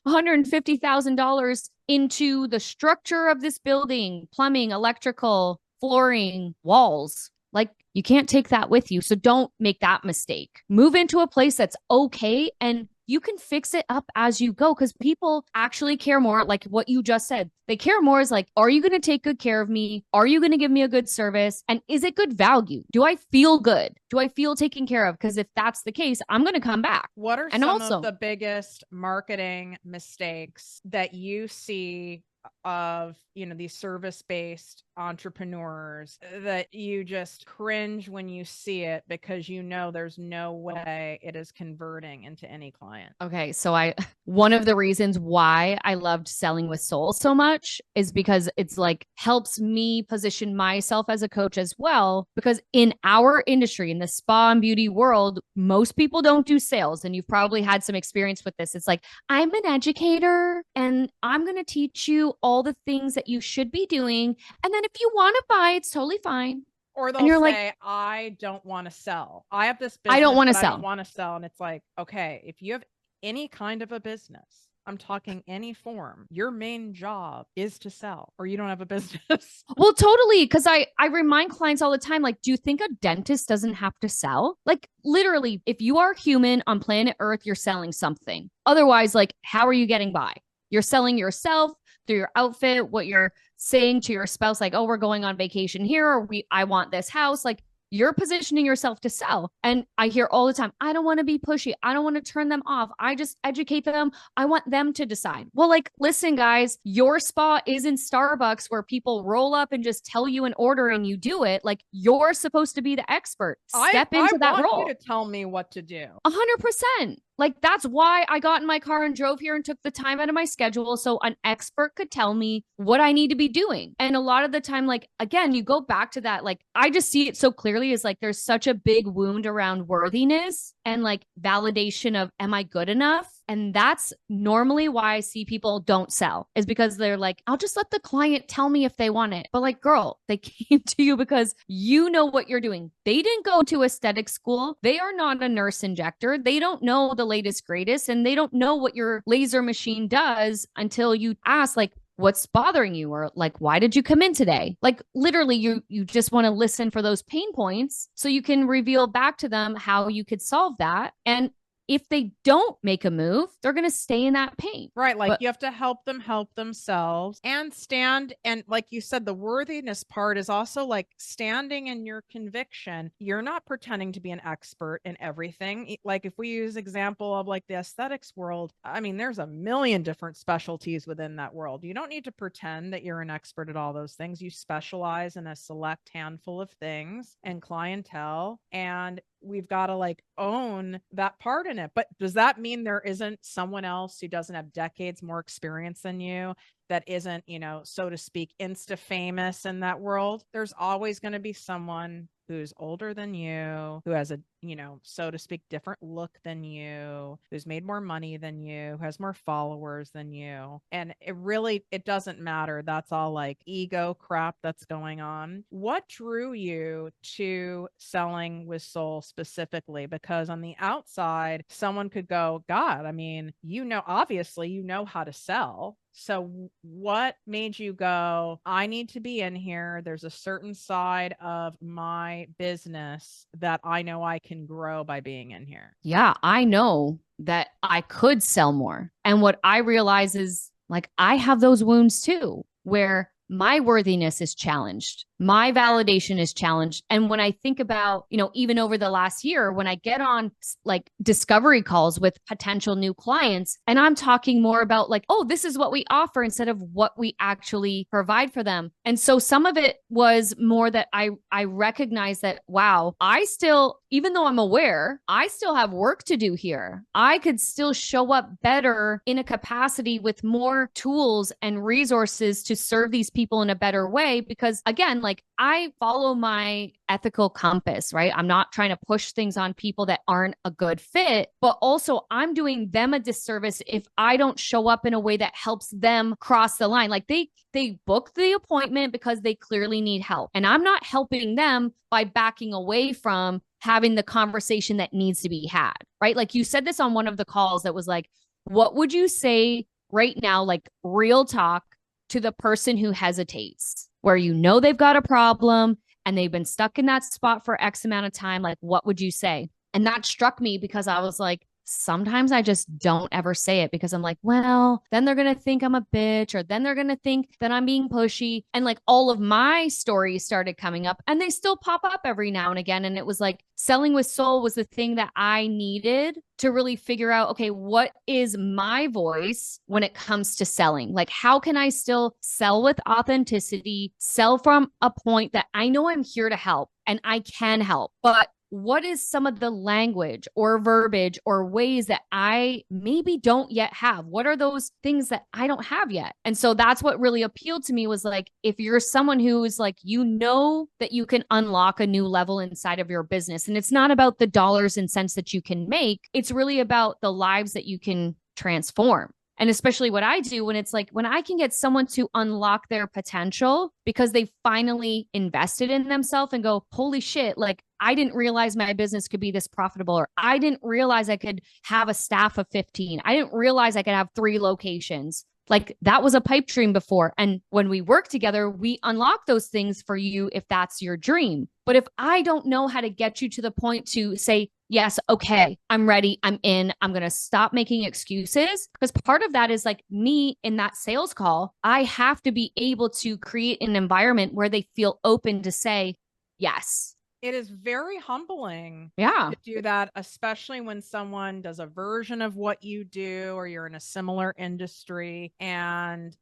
$150,000 into the structure of this building, plumbing, electrical, flooring, walls. Like, you can't take that with you. So don't make that mistake. Move into a place that's okay, and you can fix it up as you go, because people actually care more. Like what you just said, they care more is like, are you going to take good care of me? Are you going to give me a good service? And is it good value? Do I feel good? Do I feel taken care of? Because if that's the case, I'm going to come back. What are some of the biggest marketing mistakes that you see of, these service-based entrepreneurs that you just cringe when you see it, because there's no way it is converting into any client? Okay, so one of the reasons why I loved selling with soul so much is because it's like helps me position myself as a coach as well, because in our industry, in the spa and beauty world, most people don't do sales, and you've probably had some experience with this. It's like, I'm an educator and I'm going to teach you all the things that you should be doing, and then if you want to buy, it's totally fine. Or they'll say, like, I don't want to sell. I have this business, I don't want to sell. I don't want to sell. And it's like, okay, if you have any kind of a business, I'm talking any form, your main job is to sell, or you don't have a business. Well, totally. Because I remind clients all the time, like, do you think a dentist doesn't have to sell? Like, literally, if you are human on planet Earth, you're selling something. Otherwise, like, how are you getting by? You're selling yourself through your outfit, what you're saying to your spouse, like, oh, we're going on vacation here, or I want this house. Like, you're positioning yourself to sell. And I hear all the time, I don't want to be pushy. I don't want to turn them off. I just educate them. I want them to decide. Well, like, listen, guys, your spa isn't Starbucks where people roll up and just tell you an order and you do it. Like, you're supposed to be the expert. Step into that role. I want you to tell me what to do. 100%. Like, that's why I got in my car and drove here and took the time out of my schedule so an expert could tell me what I need to be doing. And a lot of the time, like, again, you go back to that. Like, I just see it so clearly is like, there's such a big wound around worthiness and like validation of, am I good enough? And that's normally why I see people don't sell, is because they're like, I'll just let the client tell me if they want it. But like, girl, they came to you because you know what you're doing. They didn't go to aesthetic school. They are not a nurse injector. They don't know the latest, greatest, and they don't know what your laser machine does until you ask, like, what's bothering you? Or like, why did you come in today? Like, literally, you just want to listen for those pain points so you can reveal back to them how you could solve that. And if they don't make a move, they're going to stay in that pain. Right. Like, you have to help them help themselves and stand. And like you said, the worthiness part is also like standing in your conviction. You're not pretending to be an expert in everything. Like, if we use example of like the aesthetics world, I mean, there's a million different specialties within that world. You don't need to pretend that you're an expert at all those things. You specialize in a select handful of things and clientele, and we've got to like own that part in it. But does that mean there isn't someone else who doesn't have decades more experience than you, that isn't, you know, so to speak, insta famous in that world? There's always going to be someone who's older than you, who has a, you know, so to speak, different look than you, who's made more money than you, who has more followers than you. And it doesn't matter. That's all like ego crap that's going on. What drew you to selling with Soul specifically? Because on the outside, someone could go, God, I mean, you know, obviously you know how to sell. So what made you go, I need to be in here? There's a certain side of my business that I know I can grow by being in here. Yeah, I know that I could sell more. And what I realize is, like, I have those wounds too, where my worthiness is challenged. My validation is challenged. And when I think about, you know, even over the last year, when I get on like discovery calls with potential new clients, and I'm talking more about like, oh, this is what we offer instead of what we actually provide for them. And so some of it was more that I recognize that, wow, I still, even though I'm aware, I still have work to do here. I could still show up better in a capacity with more tools and resources to serve these people in a better way. Because again, like, I follow my ethical compass, right? I'm not trying to push things on people that aren't a good fit, but also I'm doing them a disservice if I don't show up in a way that helps them cross the line. Like, they book the appointment because they clearly need help. And I'm not helping them by backing away from having the conversation that needs to be had, right? Like, you said this on one of the calls that was like, what would you say right now, like real talk, to the person who hesitates, where you know they've got a problem and they've been stuck in that spot for X amount of time? Like, what would you say? And that struck me because I was like, sometimes I just don't ever say it because I'm like, well, then they're going to think I'm a bitch, or then they're going to think that I'm being pushy. And like, all of my stories started coming up, and they still pop up every now and again. And it was like, selling with Soul was the thing that I needed to really figure out, okay, what is my voice when it comes to selling? Like, how can I still sell with authenticity, sell from a point that I know I'm here to help and I can help, but what is some of the language or verbiage or ways that I maybe don't yet have? What are those things that I don't have yet? And so that's what really appealed to me, was like, if you're someone who is like, you know that you can unlock a new level inside of your business, and it's not about the dollars and cents that you can make, it's really about the lives that you can transform. And especially what I do, when it's like, when I can get someone to unlock their potential because they finally invested in themselves and go, holy shit, like, I didn't realize my business could be this profitable, or I didn't realize I could have a staff of 15. I didn't realize I could have 3 locations. Like, that was a pipe dream before. And when we work together, we unlock those things for you if that's your dream. But if I don't know how to get you to the point to say, yes, okay, I'm ready, I'm in, I'm going to stop making excuses. Because part of that is like me in that sales call, I have to be able to create an environment where they feel open to say, yes, It is very humbling Yeah. to do that, especially when someone does a version of what you do or you're in a similar industry. And,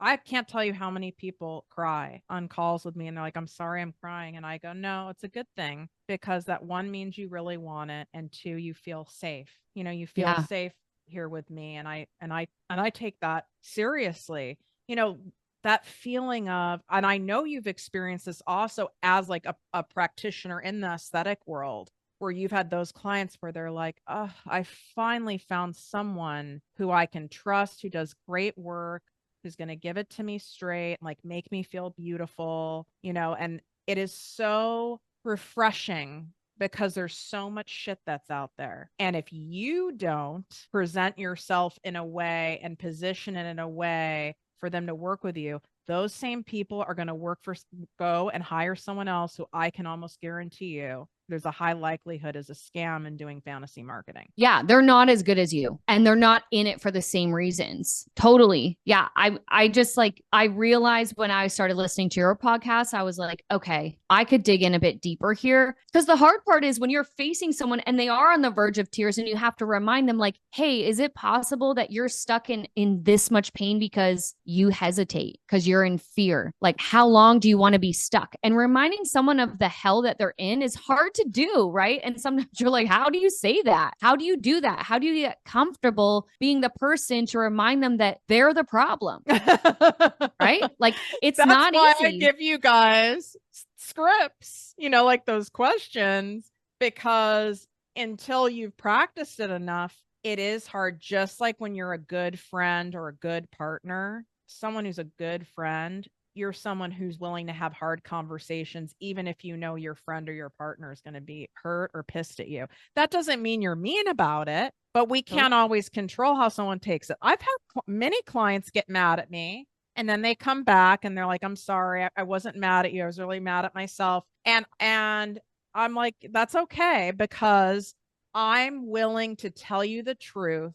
I can't tell you how many people cry on calls with me and they're like, I'm sorry, I'm crying. And I go, no, it's a good thing, because that, one, means you really want it. And two, you feel safe. You feel Yeah. safe here with me. And I take that seriously. That feeling of, and I know you've experienced this also as like a practitioner in the aesthetic world, where you've had those clients where they're like, oh, I finally found someone who I can trust, who does great work, who's going to give it to me straight, like make me feel beautiful, and it is so refreshing, because there's so much shit that's out there. And if you don't present yourself in a way and position it in a way for them to work with you, those same people are going to go and hire someone else who I can almost guarantee you there's a high likelihood is a scam in doing fantasy marketing. Yeah, they're not as good as you, and they're not in it for the same reasons. Totally. Yeah, I just like, I realized when I started listening to your podcast, I was like, okay, I could dig in a bit deeper here, because the hard part is when you're facing someone and they are on the verge of tears and you have to remind them like, hey, is it possible that you're stuck in this much pain because you hesitate, because you're in fear? Like, how long do you want to be stuck? And reminding someone of the hell that they're in is hard to do, right? And sometimes you're like, how do you say that? How do you do that? How do you get comfortable being the person to remind them that they're the problem? Right? Like, it's That's not why I easy. give you guys scripts, like those questions, because until you've practiced it enough, it is hard. Just like when you're a good friend or a good partner, someone who's a good friend, you're someone who's willing to have hard conversations, even if you know your friend or your partner is going to be hurt or pissed at you. That doesn't mean you're mean about it, but we can't always control how someone takes it. I've had many clients get mad at me, and then they come back and they're like, I'm sorry, I wasn't mad at you, I was really mad at myself. And I'm like, that's okay, because I'm willing to tell you the truth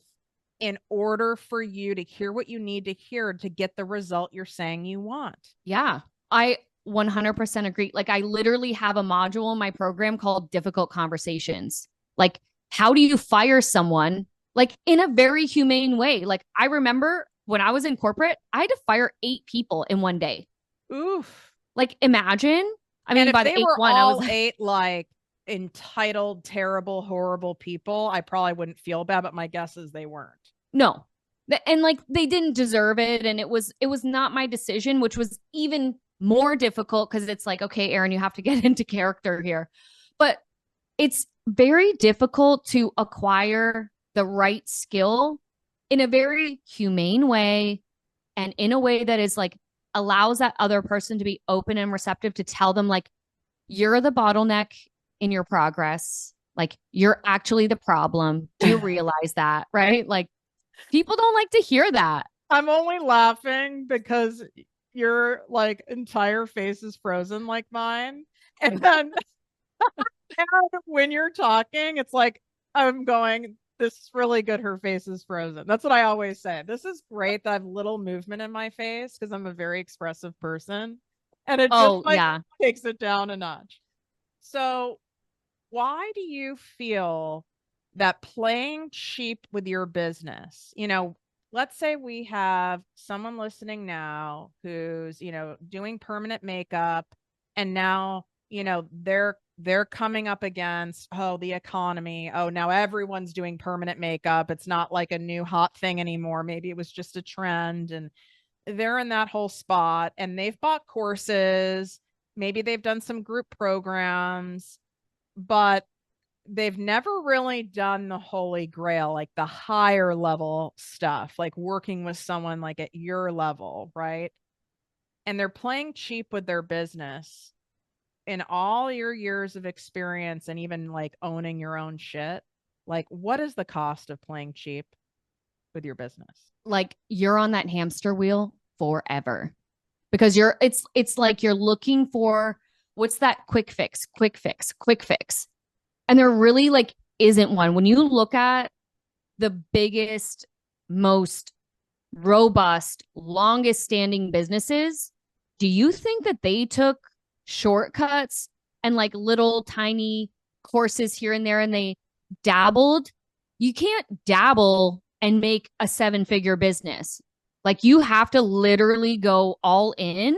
in order for you to hear what you need to hear to get the result you're saying you want. Yeah, I 100% agree. Like, I literally have a module in my program called Difficult Conversations. Like, how do you fire someone like in a very humane way? Like, I remember when I was in corporate, I had to fire 8 people in one day. Oof. Like, imagine. I mean, And if by they the eighth were one, I was all like, 8 like entitled, terrible, horrible people, I probably wouldn't feel bad, but my guess is they weren't. no. And like, they didn't deserve it, and it was not my decision, which was even more difficult, because it's like, okay, Erin, you have to get into character here. But it's very difficult to acquire the right skill in a very humane way, and in a way that is like, allows that other person to be open and receptive to tell them like, you're the bottleneck in your progress. Like, you're actually the problem. Do you realize that? Right? Like, people don't like to hear that. I'm only laughing because your like entire face is frozen like mine. And then and when you're talking, it's like I'm going, this is really good. Her face is frozen. That's what I always say. This is great that I have little movement in my face, because I'm a very expressive person. And it just Oh, like yeah. takes it down a notch. So why do you feel that playing cheap with your business, let's say we have someone listening now who's, doing permanent makeup, and now, they're coming up against, oh, the economy. Oh, now everyone's doing permanent makeup. It's not like a new hot thing anymore. Maybe it was just a trend, and they're in that whole spot, and they've bought courses. Maybe they've done some group programs, but they've never really done the holy grail, like the higher level stuff, like working with someone like at your level, right? And they're playing cheap with their business. In all your years of experience and even like owning your own shit, like what is the cost of playing cheap with your business? Like, you're on that hamster wheel forever, because it's like you're looking for, what's that quick fix, quick fix, quick fix. And there really like isn't one. When you look at the biggest, most robust, longest standing businesses, do you think that they took shortcuts and like little tiny courses here and there, and they dabbled. You can't dabble and make a 7-figure business. Like you have to literally go all in.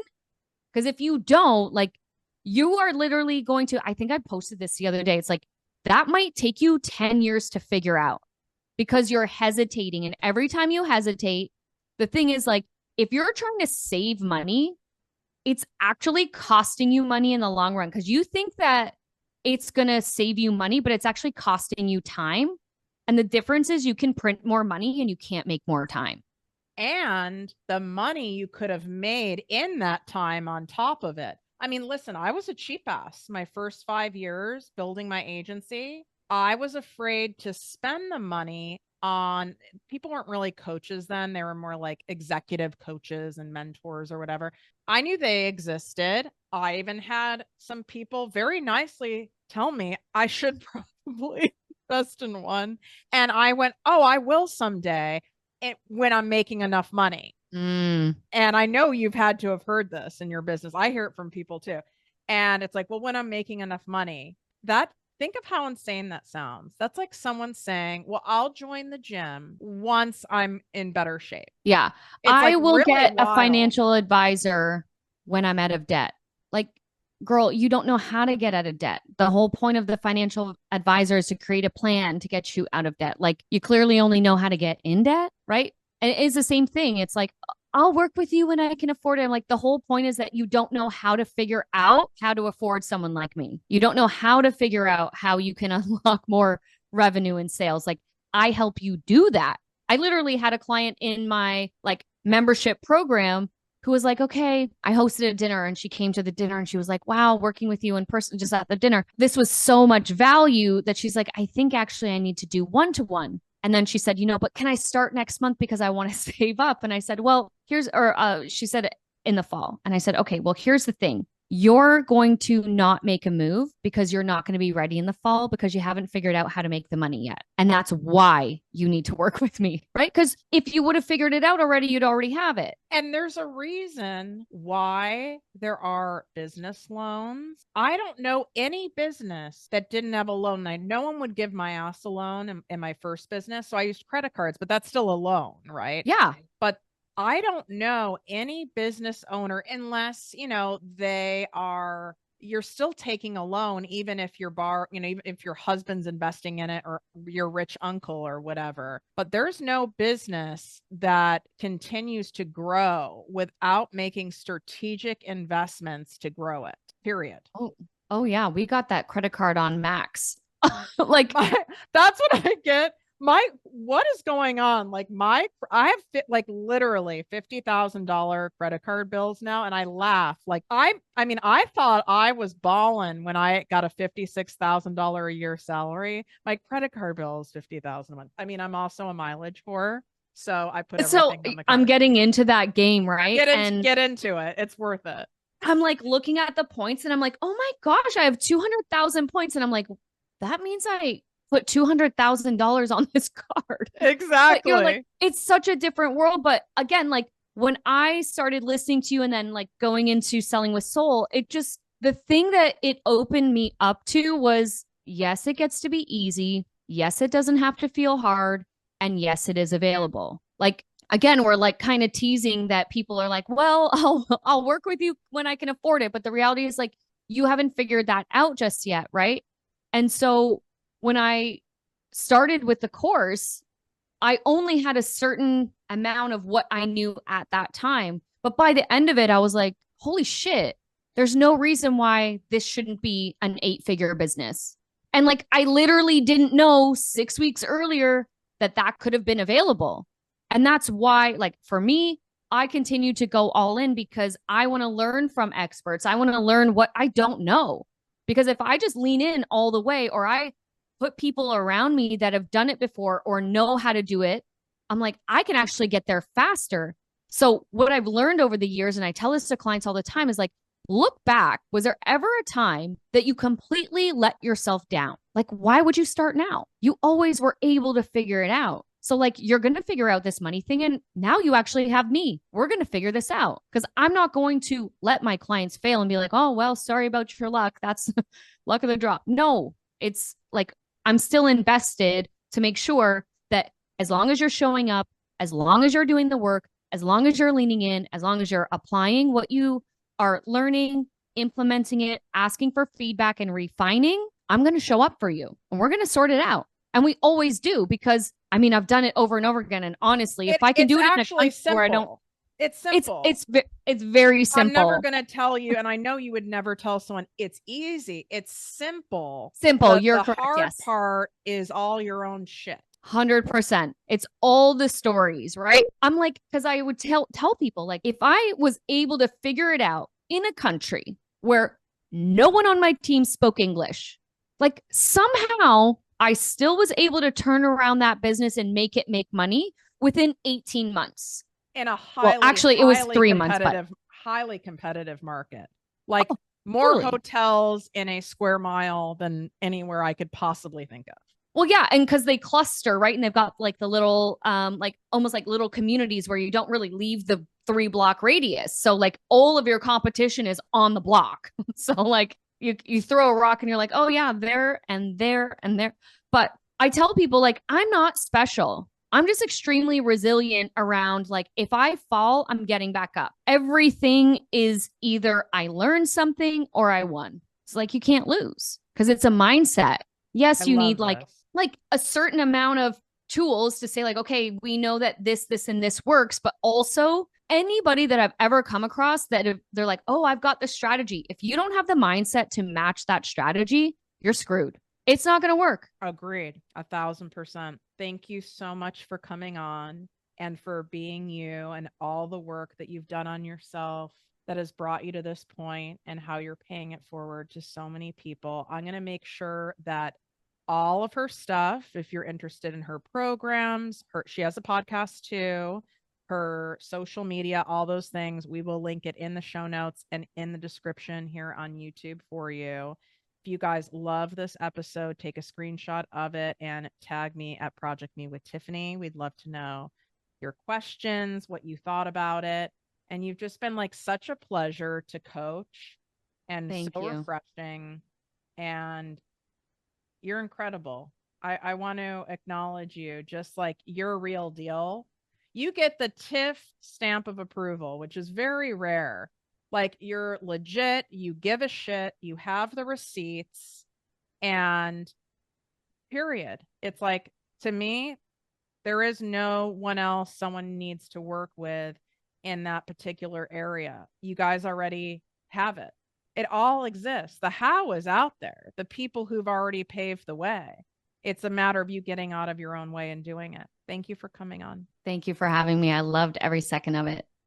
Because if you don't, like you are literally going to, I think I posted this the other day. It's like that might take you 10 years to figure out because you're hesitating. And every time you hesitate, the thing is like, if you're trying to save money, it's actually costing you money in the long run because you think that it's going to save you money, but it's actually costing you time. And the difference is you can print more money and you can't make more time. And the money you could have made in that time on top of it. I mean, listen, I was a cheap ass my first 5 years building my agency. I was afraid to spend the money on people weren't really coaches then. They were more like executive coaches and mentors or whatever. I knew they existed. I even had some people very nicely tell me I should probably invest in one. And I went, oh, I will someday when I'm making enough money. And I know you've had to have heard this in your business. I hear it from people too. And it's like, well, when I'm making enough money, think of how insane that sounds. That's like someone saying, well, I'll join the gym once I'm in better shape. Yeah. It's I like will really get a wild. financial advisor when I'm out of debt. Like, girl, you don't know how to get out of debt. The whole point of the financial advisor is to create a plan to get you out of debt. Like, you clearly only know how to get in debt, right? And it is the same thing. It's like, I'll work with you when I can afford it. I'm like, the whole point is that you don't know how to figure out how to afford someone like me. You don't know how to figure out how you can unlock more revenue and sales. Like, I help you do that. I literally had a client in my like membership program who was like, okay, I hosted a dinner and she came to the dinner and she was like, wow, working with you in person just at the dinner. This was so much value that she's like, I think actually I need to do one-to-one. And then she said, but can I start next month because I want to save up? And I said, well, she said in the fall. And I said, okay, well, here's the thing. You're going to not make a move because you're not going to be ready in the fall because you haven't figured out how to make the money yet. And that's why you need to work with me, right? Because if you would have figured it out already, you'd already have it. And there's a reason why there are business loans. I don't know any business that didn't have a loan. No one would give my ass a loan in my first business. So I used credit cards, but that's still a loan, right? Yeah. But I don't know any business owner unless, you're still taking a loan, even if even if your husband's investing in it or your rich uncle or whatever. But there's no business that continues to grow without making strategic investments to grow it, period. Oh yeah. We got that credit card on max. Like that's what I get. What is going on? Like I have literally $50,000 credit card bills now. And I laugh I thought I was balling when I got a $56,000 a year salary. My credit card bill is $50,000 a month. I mean, I'm also a mileage whore. So I put everything on the card. I'm getting into that game, right? Get into it. It's worth it. I'm like looking at the points and I'm like, oh my gosh, I have 200,000 points. And I'm like, that means I put $200,000 on this card. Exactly. You're like, it's such a different world. But again, like when I started listening to you and then like going into selling with soul, the thing that it opened me up to was, yes, it gets to be easy. Yes, it doesn't have to feel hard. And yes, it is available. Like, again, we're like kind of teasing that people are like, well, I'll work with you when I can afford it. But the reality is like, you haven't figured that out just yet. Right. And so when I started with the course, I only had a certain amount of what I knew at that time. But by the end of it, I was like, holy shit, there's no reason why this shouldn't be an 8-figure business. And like, I literally didn't know 6 weeks earlier that could have been available. And that's why, like, for me, I continue to go all in because I want to learn from experts. I want to learn what I don't know. Because if I just lean in all the way, or I put people around me that have done it before or know how to do it, I'm like, I can actually get there faster. So what I've learned over the years, and I tell this to clients all the time, is like, look back. Was there ever a time that you completely let yourself down? Like, why would you start now? You always were able to figure it out. So like you're going to figure out this money thing. And now you actually have me. We're going to figure this out because I'm not going to let my clients fail and be like, oh, well, sorry about your luck. That's luck of the draw. No, it's like I'm still invested to make sure that as long as you're showing up, as long as you're doing the work, as long as you're leaning in, as long as you're applying what you are learning, implementing it, asking for feedback and refining, I'm going to show up for you and we're going to sort it out. And we always do because I mean, I've done it over and over again. And honestly, if I can it's do it in a actually country where I don't, simple. It's simple. it's very I'm never simple. going to tell you, and I know you would never tell someone it's easy. It's simple. Simple. You're The correct. hard Yes. part is all your own shit. 100%. It's all the stories, right? I'm like, because I would tell people, like, if I was able to figure it out in a country where no one on my team spoke English, like somehow I still was able to turn around that business and make it make money within 18 months. In a actually, it was 3 months, but highly competitive market. Like more totally. hotels in a square mile than anywhere I could possibly think of. Well, yeah, and because they cluster, right? And they've got like the little, like almost like little communities where you don't really leave the 3-block radius. So like all of your competition is on the block. So like you throw a rock and you're like, oh yeah, there and there and there. But I tell people like I'm not special. I'm just extremely resilient around like if I fall, I'm getting back up. Everything is either I learned something or I won. It's like you can't lose because it's a mindset. Yes, you need like a certain amount of tools to say like, okay, we know that this and this works, but also anybody that I've ever come across that they're like, oh, I've got the strategy. If you don't have the mindset to match that strategy, you're screwed. It's not going to work. Agreed. 1,000%. Thank you so much for coming on and for being you and all the work that you've done on yourself that has brought you to this point and how you're paying it forward to so many people. I'm going to make sure that all of her stuff, if you're interested in her programs, she has a podcast too, her social media, all those things, we will link it in the show notes and in the description here on YouTube for you. If you guys love this episode, take a screenshot of it and tag me at ProjectME with Tiffany. We'd love to know your questions, what you thought about it. And you've just been like such a pleasure to coach and Thank you. Refreshing. And you're incredible. I want to acknowledge you, just like you're a real deal. You get the Tiff stamp of approval, which is very rare. Like you're legit, you give a shit, you have the receipts, and period. It's like, to me, there is no one else someone needs to work with in that particular area. You guys already have it. It all exists. The how is out there. The people who've already paved the way. It's a matter of you getting out of your own way and doing it. Thank you for coming on. Thank you for having me. I loved every second of it.